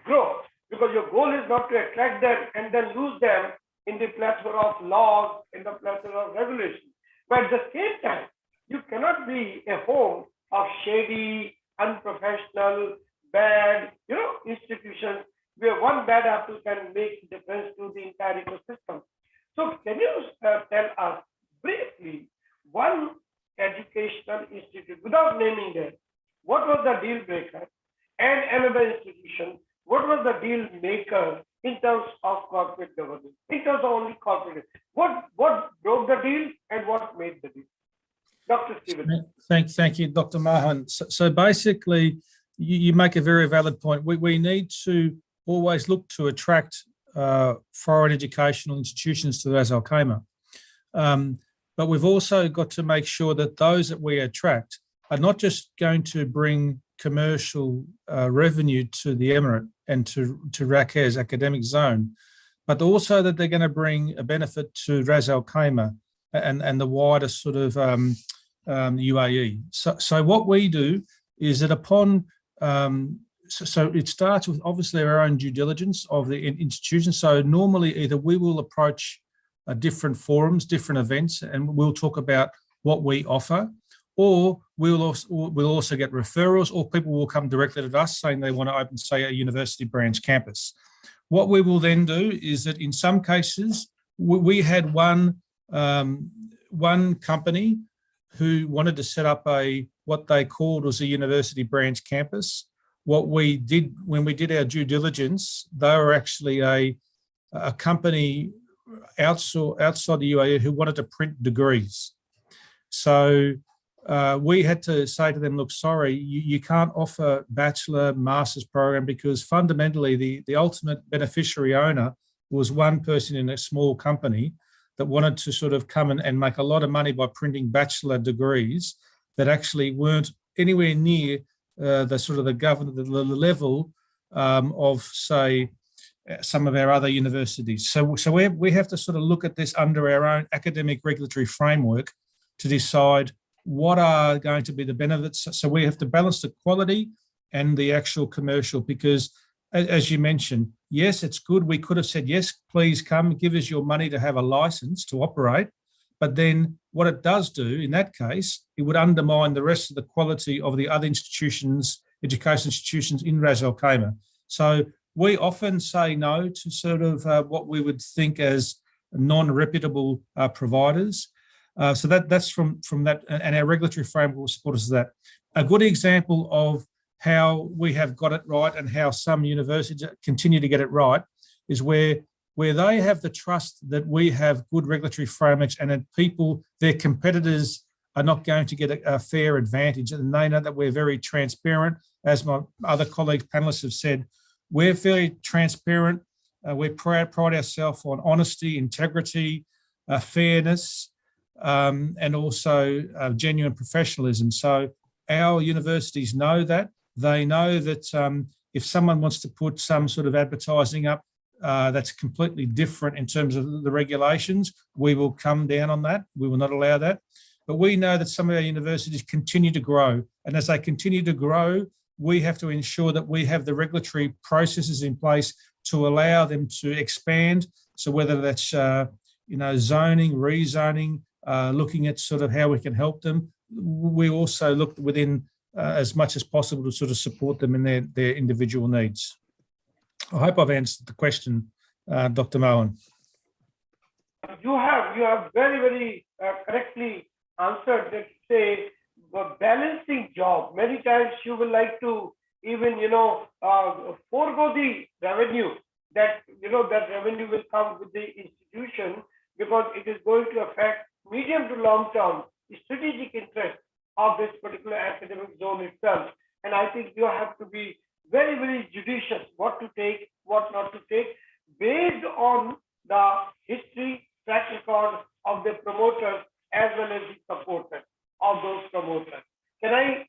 grow, because your goal is not to attract them and then lose them in the plethora of laws, in the plethora of regulations. But at the same time, you cannot be a home of shady, unprofessional, bad institutions where one bad apple can make a difference to the entire ecosystem. So can you tell us briefly one educational institute, without naming them, what was the deal breaker, and another institution, what was the deal maker in terms of corporate governance, in terms of only corporate? What broke the deal and what made the deal? Dr. Steven. Thank you, Dr. Mohan. So basically, you make a very valid point. We need to always look to attract foreign educational institutions to Ras Al Khaimah. But we've also got to make sure that those that we attract are not just going to bring commercial revenue to the Emirate and to Raqqa's academic zone, but also that they're going to bring a benefit to Ras Al Khaimah and the wider sort of UAE. So what we do is that upon, so it starts with obviously our own due diligence of the institution. So normally either we will approach different forums, different events, and we'll talk about what we offer, or we'll also get referrals, or people will come directly to us saying they want to open, say, a university branch campus. What we will then do is that in some cases, we had one company who wanted to set up what they called was a university branch campus. What we did when we did our due diligence, they were actually a company outside the UAE who wanted to print degrees. So we had to say to them, look, sorry, you can't offer bachelor, master's program, because fundamentally the ultimate beneficiary owner was one person in a small company that wanted to sort of come and make a lot of money by printing bachelor degrees that actually weren't anywhere near the level of, say, some of our other universities. So we have to sort of look at this under our own academic regulatory framework to decide what are going to be the benefits. So we have to balance the quality and the actual commercial, because as you mentioned, yes, it's good. We could have said, yes, please come, give us your money to have a license to operate. But then what it does do in that case, it would undermine the rest of the quality of the other institutions, education institutions in Ras Al Khaimah. So we often say no to sort of what we would think as non-reputable providers. So that's from that, and our regulatory framework will support us that. A good example of how we have got it right and how some universities continue to get it right is where they have the trust that we have good regulatory frameworks and that their competitors are not going to get a fair advantage, and they know that we're very transparent. As my other colleagues, panelists have said, we're very transparent. We pride ourselves on honesty, integrity, fairness, and also genuine professionalism. So our universities know that. They know that if someone wants to put some sort of advertising up that's completely different in terms of the regulations, we will come down on that. We will not allow that. But we know that some of our universities continue to grow. And as they continue to grow, we have to ensure that we have the regulatory processes in place to allow them to expand. So whether that's zoning, rezoning, looking at sort of how we can help them, we also look within as much as possible to sort of support them in their individual needs. I hope I've answered the question, Dr. Mohan. you have very correctly answered that. Say balancing job. Many times you will like to even forego the revenue that that revenue will come with the institution, because it is going to affect medium to long term strategic interest of this particular academic zone itself. And I think you have to be very judicious what to take, what not to take, based on the history, track record of the promoters as well as the supporters of those promoters. Can I,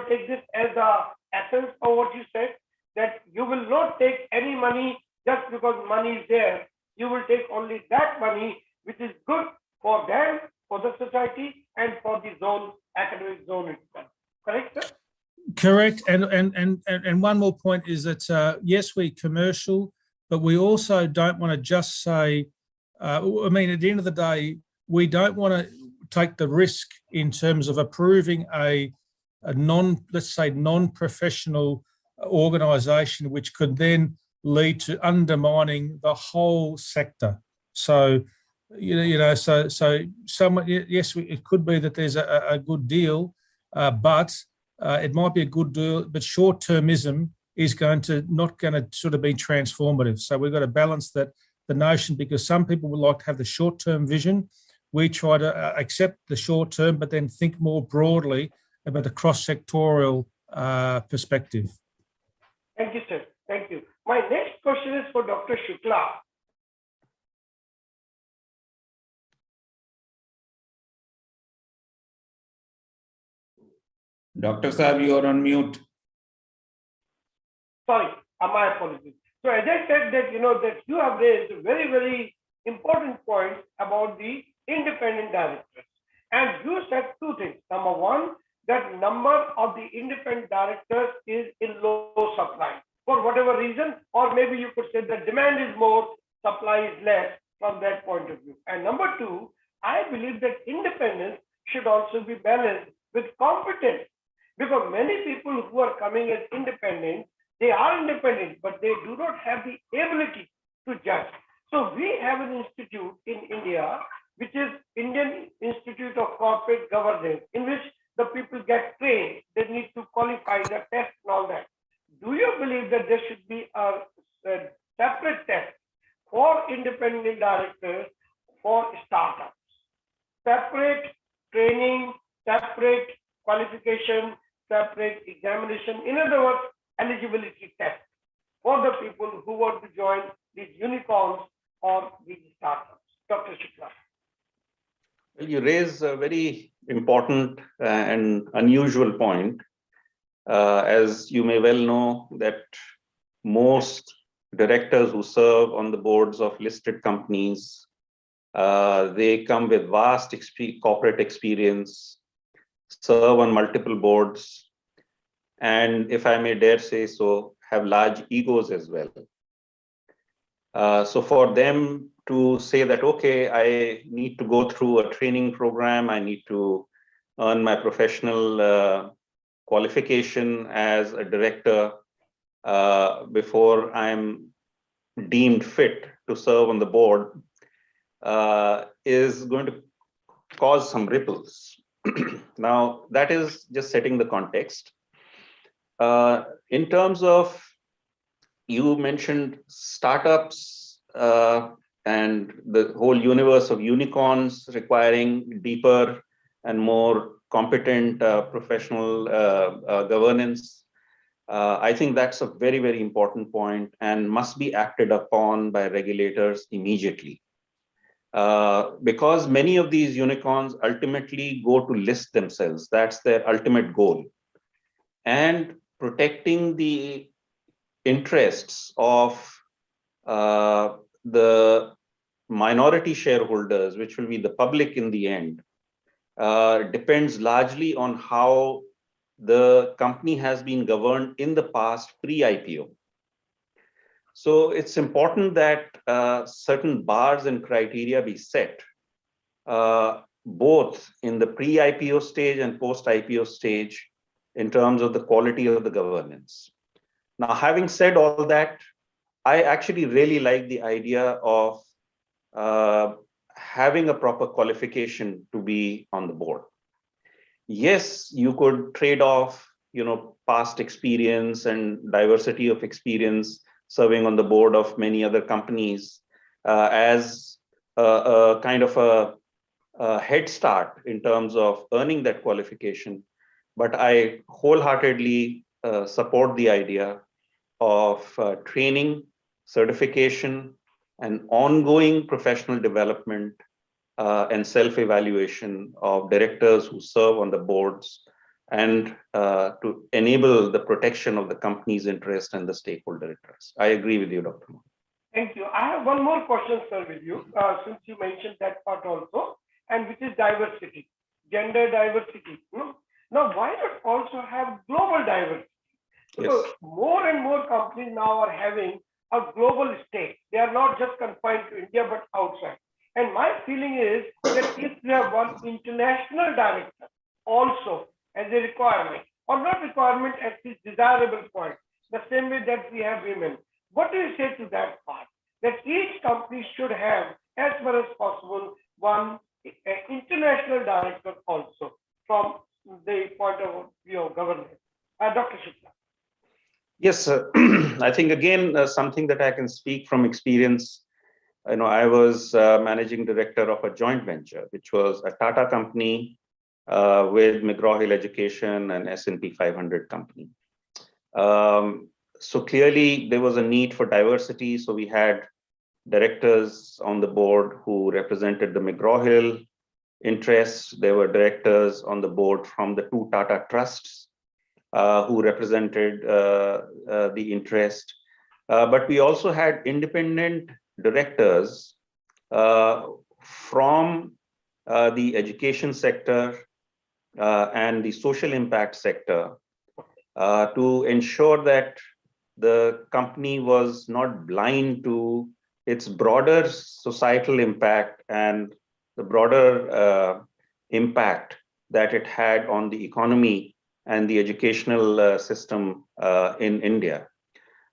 take this as the essence of what you said, that you will not take any money just because money is there. You will take only that money which is good for them, for the society, and for the zone, academic zone itself. Correct, sir? Correct. And one more point is that, yes, we're commercial, but we also don't want to just say, at the end of the day, we don't want to take the risk in terms of approving a non-professional organisation, which could then lead to undermining the whole sector. So, someone, yes, it could be that there's a good deal, but it might be a good deal, but short-termism is not going to sort of be transformative. So we've got to balance the notion, because some people would like to have the short-term vision. We try to accept the short-term, but then think more broadly about the cross-sectorial perspective. Thank you, sir. Thank you. My next question is for Dr. Shukla. Dr. Saab, you are on mute. Sorry, my apologies. So as I said that, that you have raised a very important point about the independent directors. And you said two things. Number one, that number of the independent directors is in low supply for whatever reason, or maybe you could say that demand is more, supply is less from that point of view. And number two, I believe that independence should also be balanced with competence, because many people who are coming as independent, they are independent, but they do not have the ability to judge. So we have an institute in India, which is Indian Institute of Corporate Governance, in which the people get trained. They need to qualify the test and all that. Do you believe that there should be a separate test for independent directors for startups? Separate training, separate qualification, separate examination. In other words, eligibility test for the people who want to join these unicorns or these startups. Dr. Shukla. Well, you raise a very important and unusual point. As you may well know, that most directors who serve on the boards of listed companies, they come with vast corporate experience, serve on multiple boards, and if I may dare say so, have large egos as well. So for them to say that, okay, I need to go through a training program, I need to earn my professional qualification as a director before I'm deemed fit to serve on the board, is going to cause some ripples. Now, that is just setting the context. In terms of, you mentioned startups and the whole universe of unicorns requiring deeper and more competent professional governance. I think that's a very important point and must be acted upon by regulators immediately. Because many of these unicorns ultimately go to list themselves. That's their ultimate goal. And protecting the interests of the minority shareholders, which will be the public in the end, depends largely on how the company has been governed in the past pre-IPO. So it's important that certain bars and criteria be set, both in the pre-IPO stage and post-IPO stage, in terms of the quality of the governance. Now, having said all that, I actually really like the idea of having a proper qualification to be on the board. Yes, you could trade off, past experience and diversity of experience serving on the board of many other companies as a kind of a head start in terms of earning that qualification. But I wholeheartedly support the idea of training, certification, and ongoing professional development and self-evaluation of directors who serve on the boards, and to enable the protection of the company's interest and the stakeholder interest. I agree with you, Dr. Mohan. Thank you. I have one more question, sir, with you, since you mentioned that part also, and which is diversity, gender diversity. Now, why not also have global diversity? Because more and more companies now are having a global stake. They are not just confined to India, but outside. And my feeling is that if we have one international director also as a requirement, or not requirement, at least desirable point, the same way that we have women. What do you say to that part? That each company should have, as far as possible, one international director also from the point of view of governance. Dr. Shukla. Yes, I think again, something that I can speak from experience. I was managing director of a joint venture, which was a Tata company with McGraw-Hill Education and S&P 500 company. So clearly there was a need for diversity. So we had directors on the board who represented the McGraw-Hill interests. There were directors on the board from the two Tata trusts who represented the interest. But we also had independent directors from the education sector and the social impact sector to ensure that the company was not blind to its broader societal impact and the broader impact that it had on the economy and the educational system in India.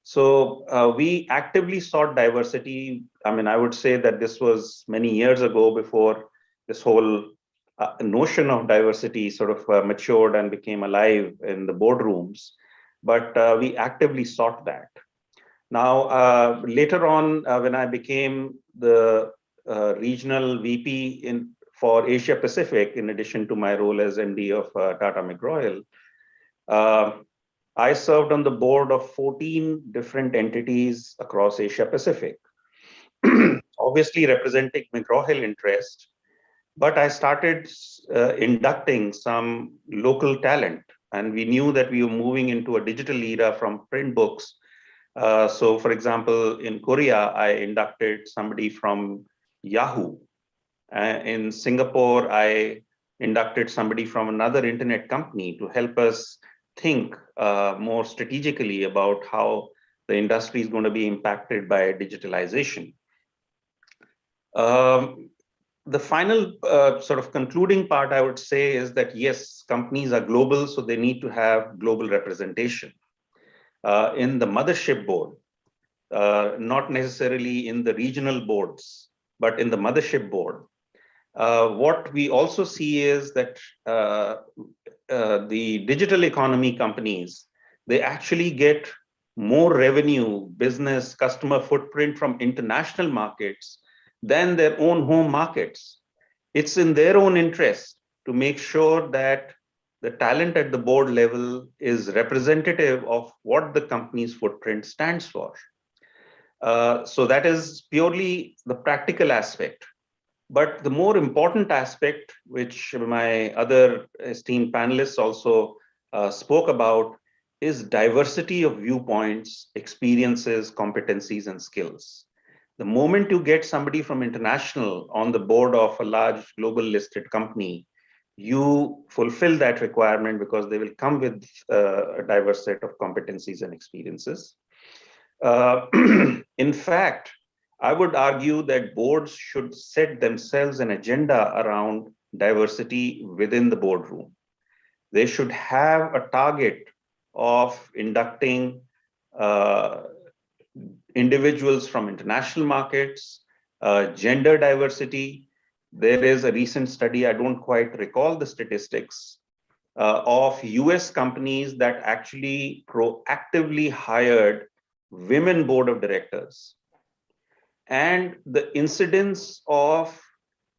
So we actively sought diversity. I mean, I would say that this was many years ago, before this whole notion of diversity sort of matured and became alive in the boardrooms. But we actively sought that. Now, later on, when I became the regional VP for Asia Pacific, in addition to my role as MD of Tata McGraw-Hill, I served on the board of 14 different entities across Asia Pacific, obviously representing McGraw-Hill interest. But I started inducting some local talent, and we knew that we were moving into a digital era from print books. So, for example, in Korea, I inducted somebody from Yahoo. In Singapore, I inducted somebody from another internet company to help us think more strategically about how the industry is going to be impacted by digitalization. The final sort of concluding part, I would say, is that yes, companies are global, so they need to have global representation in the mothership board, not necessarily in the regional boards, but in the mothership board. What we also see is that the digital economy companies, they actually get more revenue, business, customer footprint from international markets than their own home markets. It's in their own interest to make sure that the talent at the board level is representative of what the company's footprint stands for. So that is purely the practical aspect. But the more important aspect, which my other esteemed panelists also spoke about, is diversity of viewpoints, experiences, competencies, and skills. The moment you get somebody from international on the board of a large global listed company, you fulfill that requirement because they will come with a diverse set of competencies and experiences. In fact, I would argue that boards should set themselves an agenda around diversity within the boardroom. They should have a target of inducting individuals from international markets, gender diversity, there is a recent study, I don't quite recall the statistics, of US companies that actually proactively hired women board of directors. And the incidence of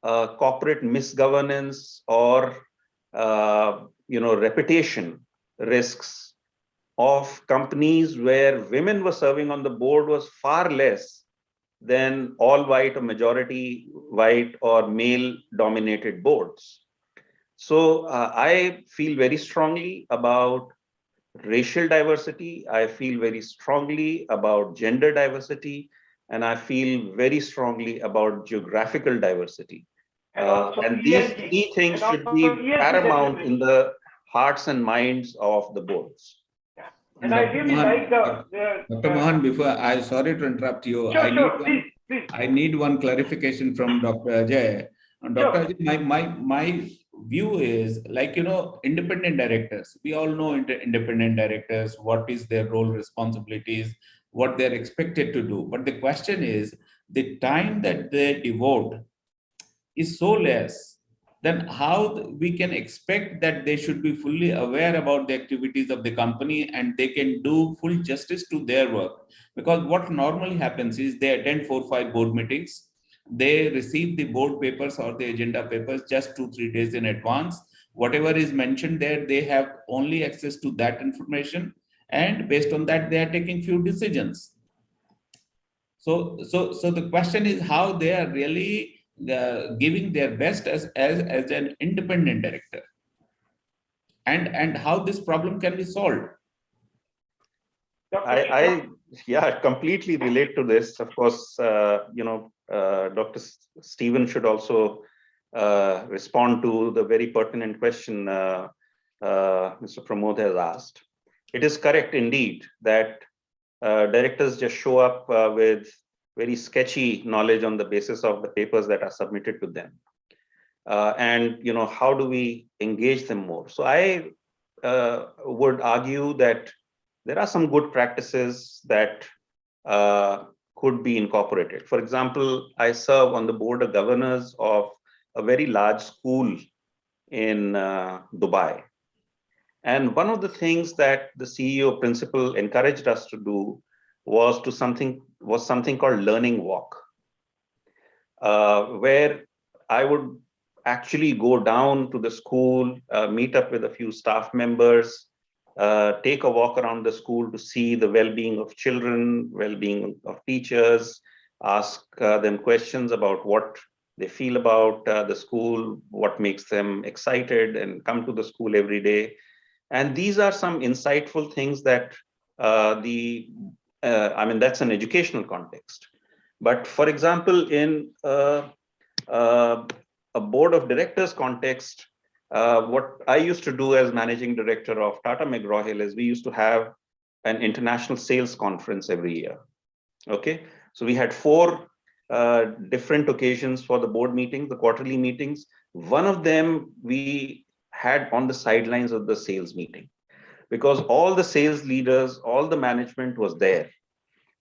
corporate misgovernance or reputation risks of companies where women were serving on the board was far less than all white or majority white or male dominated boards. So I feel very strongly about racial diversity. I feel very strongly about gender diversity, and I feel very strongly about geographical diversity. And these ESG, three things and should also be ESG paramount in designation. the hearts and minds of the boards. Yeah. And I really like Dr. Mohan, before sorry to interrupt you. Sure, please. I need one clarification from Dr. Ajay. Dr. Ajay, my view is like, independent directors. We all know independent directors, what is their role, responsibilities, what they're expected to do. But the question is, the time that they devote is so less, then how we can expect that they should be fully aware about the activities of the company and they can do full justice to their work? Because what normally happens is they attend 4 or 5 board meetings, they receive the board papers or the agenda papers just 2 or 3 days in advance. Whatever is mentioned there, they have only access to that information, and based on that, they are taking few decisions. So the question is how they are really giving their best as an independent director, and how this problem can be solved. I completely relate to this. Of course, Dr. Stephen should also respond to the very pertinent question Mr. Pramod has asked. It is correct indeed that directors just show up with very sketchy knowledge on the basis of the papers that are submitted to them. And how do we engage them more? So I would argue that there are some good practices that could be incorporated. For example, I serve on the board of governors of a very large school in Dubai. And one of the things that the CEO principal encouraged us to do was something called learning walk, where I would actually go down to the school, meet up with a few staff members, take a walk around the school to see the well-being of children, well-being of teachers, ask them questions about what they feel about the school, what makes them excited and come to the school every day. And these are some insightful things that that's an educational context. But for example, in a board of directors context, what I used to do as managing director of Tata McGraw-Hill is we used to have an international sales conference every year. Okay, so we had 4 different occasions for the board meetings, the quarterly meetings. One of them we had on the sidelines of the sales meeting, because all the sales leaders, all the management was there.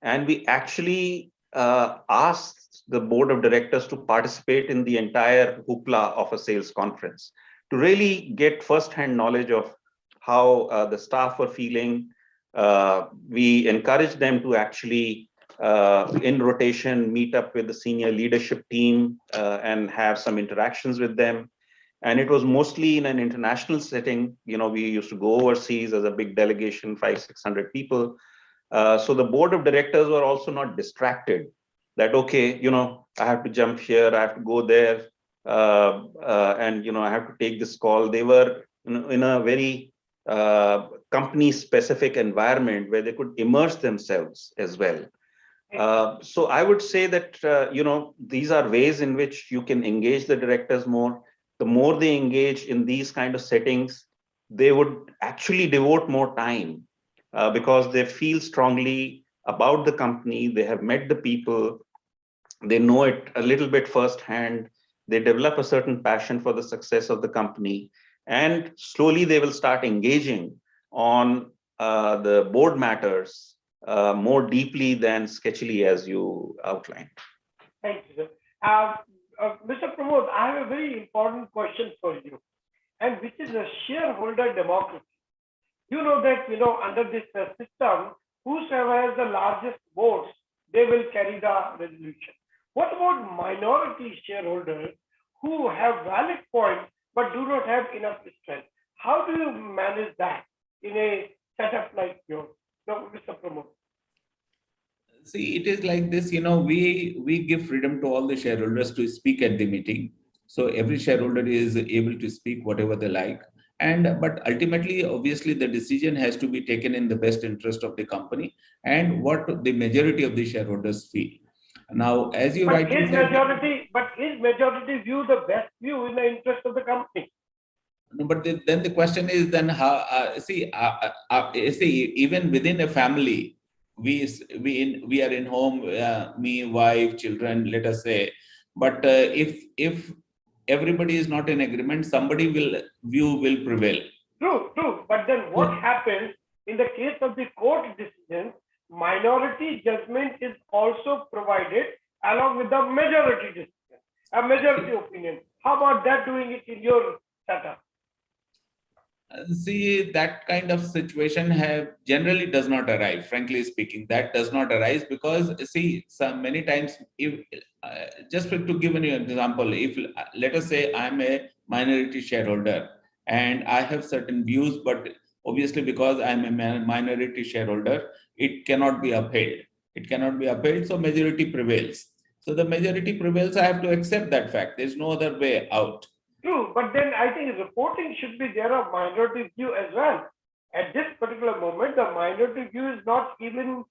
And we actually asked the board of directors to participate in the entire hoopla of a sales conference to really get firsthand knowledge of how the staff were feeling. We encouraged them to actually, in rotation, meet up with the senior leadership team and have some interactions with them. And it was mostly in an international setting. We used to go overseas as a big delegation, 500-600 people. So the board of directors were also not distracted that, okay, I have to jump here, I have to go there, and, I have to take this call. They were in a very company specific environment where they could immerse themselves as well. So I would say that, these are ways in which you can engage the directors more. The more they engage in these kind of settings, they would actually devote more time because they feel strongly about the company. They have met the people, they know it a little bit firsthand. They develop a certain passion for the success of the company, and slowly they will start engaging on the board matters more deeply than sketchily as you outlined. Thank you, sir. Mr. Pramod, I have a very important question for you, and which is a shareholder democracy. You know that, under this system, whosoever has the largest votes, they will carry the resolution. What about minority shareholders who have valid points but do not have enough strength? How do you manage that in a setup like yours? So, Mr. Pramod. See, it is like this, we give freedom to all the shareholders to speak at the meeting. So every shareholder is able to speak whatever they like. But ultimately, obviously, the decision has to be taken in the best interest of the company and what the majority of the shareholders feel. Now, as you But rightly is said, majority view the best view in the interest of the company? no, but then the question is then how, see, even within a family, we are in home, me, wife, children, let us say, but if everybody is not in agreement, somebody will prevail. True. But then what happens in the case of the court decision? Minority judgment is also provided along with the majority decision, a majority opinion. How about that doing it in your setup? See, that kind of situation generally does not arise. Frankly speaking, that does not arise because, see, many times, if to give an example, if let us say I'm a minority shareholder and I have certain views, but obviously because I'm a minority shareholder, it cannot be upheld. It cannot be upheld, so majority prevails. So the majority prevails. I have to accept that fact. There's no other way out. True, but then I think reporting should be there of minority view as well. At this particular moment, the minority view is not even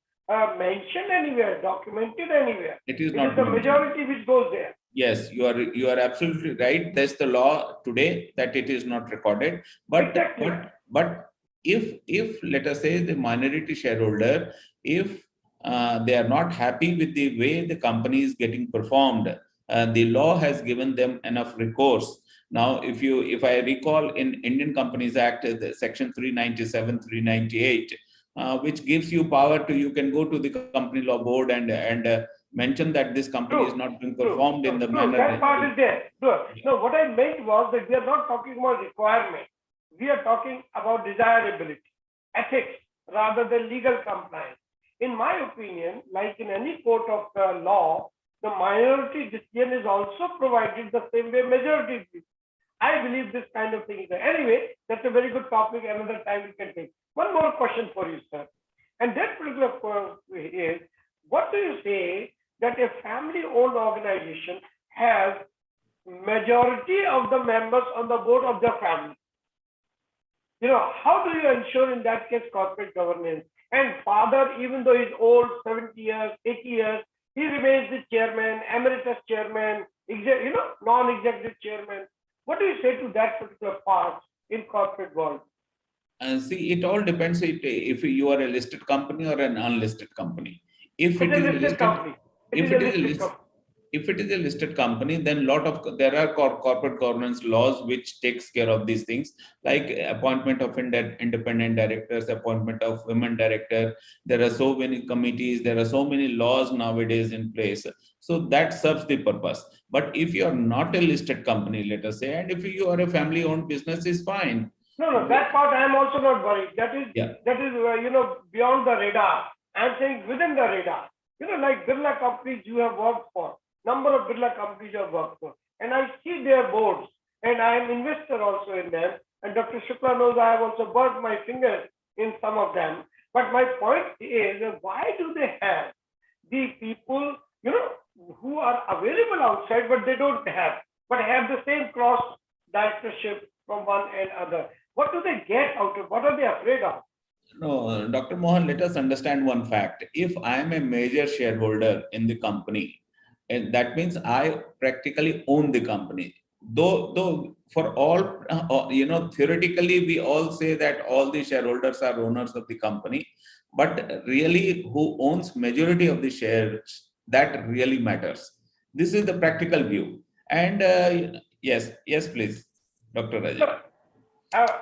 mentioned anywhere, documented anywhere. It is not the mentioned. majority which goes there. Yes, you are absolutely right. There's the law today that it is not recorded. But Exactly. but if let us say the minority shareholder, if they are not happy with the way the company is getting performed, the law has given them enough recourse. Now, if I recall in Indian Companies Act, the section 397, 398, which gives you power to, you can go to the company law board and mention that this company is not being performed in the manner. That part is there. No, what I meant was that we are not talking about requirement. We are talking about desirability, ethics, rather than legal compliance. In my opinion, like in any court of law, the minority decision is also provided the same way majority decision. I believe this kind of thing is there. Anyway, that's a very good topic. Another time we can take. One more question for you, sir. And that particular is, what do you say that a family-owned organization has majority of the members on the board of their family? How do you ensure in that case corporate governance? And father, even though he's old, 70 years, 80 years, he remains the chairman, emeritus chairman, non-executive chairman. What do you say to that particular part in corporate world? See, it all depends if you are a listed company or an unlisted company. If it is a listed company, if it is a listed company, then there are corporate governance laws which takes care of these things, like appointment of independent directors, appointment of women director. There are so many committees, there are so many laws nowadays in place. So that serves the purpose. But if you are not a listed company, let us say, and if you are a family-owned business, is fine. No, that part I am also not worried. That is beyond the radar. I'm saying within the radar. Like Birla companies you have worked for, number of Birla companies you have worked for, and I see their boards, and I am investor also in them. And Dr. Shukla knows I have also burnt my fingers in some of them. But my point is, why do they have the people, who are available outside, but they don't have the same cross directorship from one and other? What do they get out of? What are they afraid of? No, Dr. Mohan, let us understand one fact. If I am a major shareholder in the company, and that means I practically own the company. Though for all, theoretically, we all say that all the shareholders are owners of the company, but really who owns majority of the shares, that really matters. This is the practical view. And yes, please, Dr. Raja.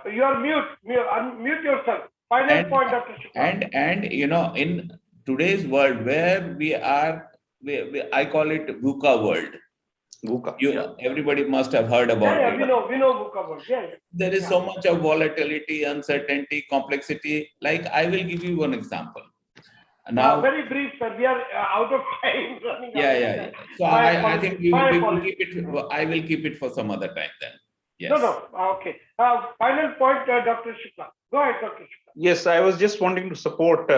You are mute. Unmute yourself. Final point, Dr. Shukla. And in today's world where we are, I call it VUCA world. VUCA. Everybody must have heard about Yeah, it. we know VUCA word. Yeah. There is so much of volatility, uncertainty, complexity. Like I will give you one example. Now, very brief, sir. We are out of time. Running out of time. So I think we will keep it. I will keep it for some other time then. Yes. No. Okay. Final point, Dr. Shukla. Go ahead, Dr. Shukla. Yes, I was just wanting to support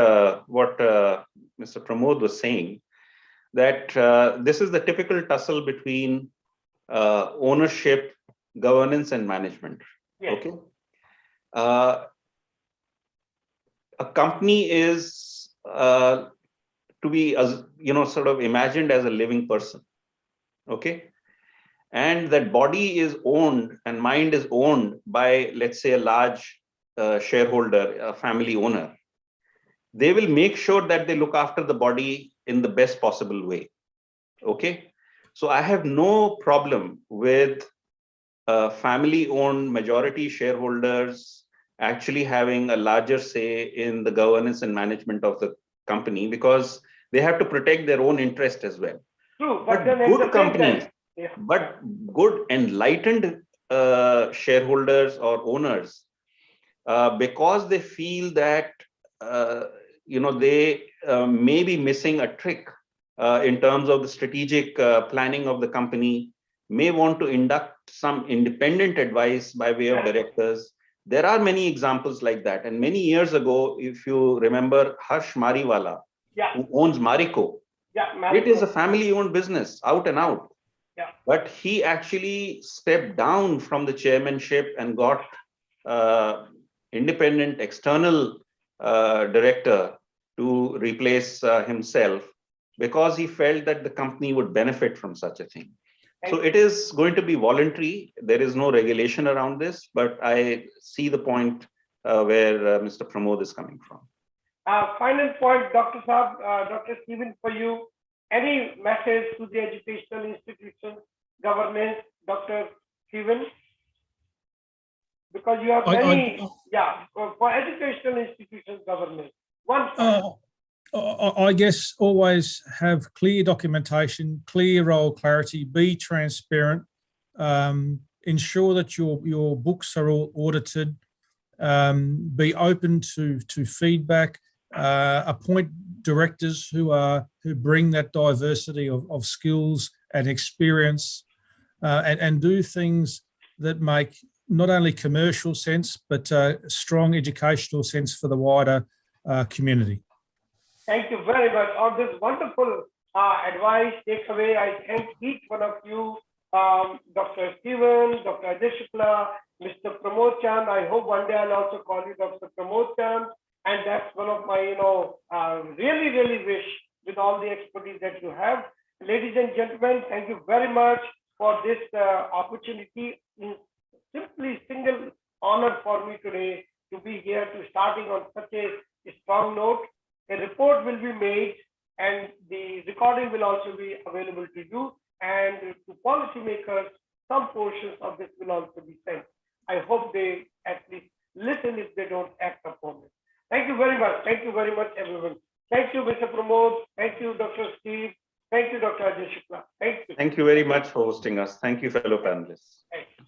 what Mr. Pramod was saying, that this is the typical tussle between ownership, governance, and management. Yes. Okay. A company is to be, sort of imagined as a living person. Okay. And that body is owned and mind is owned by, let's say, a large shareholder, a family owner. They will make sure that they look after the body in the best possible way. Okay. So I have no problem with family-owned majority shareholders actually having a larger say in the governance and management of the company, because they have to protect their own interest as well. True, but then good companies, but good enlightened shareholders or owners, because they feel that they may be missing a trick in terms of the strategic planning of the company, may want to induct some independent advice by way of directors. There are many examples like that. And many years ago, if you remember Harsh Mariwala, who owns Marico, it is a family-owned business, out and out. But he actually stepped down from the chairmanship and got independent external director to replace himself, because he felt that the company would benefit from such a thing. So it is going to be voluntary. There is no regulation around this, but I see the point where Mr. Pramod is coming from. Final point, Dr. Saab, Dr. Stephen, for you. Any message to the educational institutions, government, Dr. Stephen? Because you have many, for educational institutions, government. I guess always have clear documentation, clear role clarity, be transparent, ensure that your books are all audited, be open to feedback, appoint directors who bring that diversity of skills and experience, and do things that make not only commercial sense, but strong educational sense for the wider community. Thank you very much on this wonderful advice, takeaway. I thank each one of you, Dr. Stephen, Dr. Ajay Shukla, Mr. Pramod Chand. I hope one day I'll also call you Dr. Pramod Chand. And that's one of my, really, really wish with all the expertise that you have. Ladies and gentlemen, thank you very much for this opportunity. Simply single honor for me today to be here, to starting on such a strong note. A report will be made and the recording will also be available to you, and to policymakers, some portions of this will also be sent. I hope they at least listen if they don't act upon it. Thank you very much. Thank you very much, everyone. Thank you, Mr. Pramod. Thank you, Dr. Steve. Thank you, Dr. Ajay Shukla. Thank you. Thank you very much for hosting us. Thank you, fellow panelists. Thank you.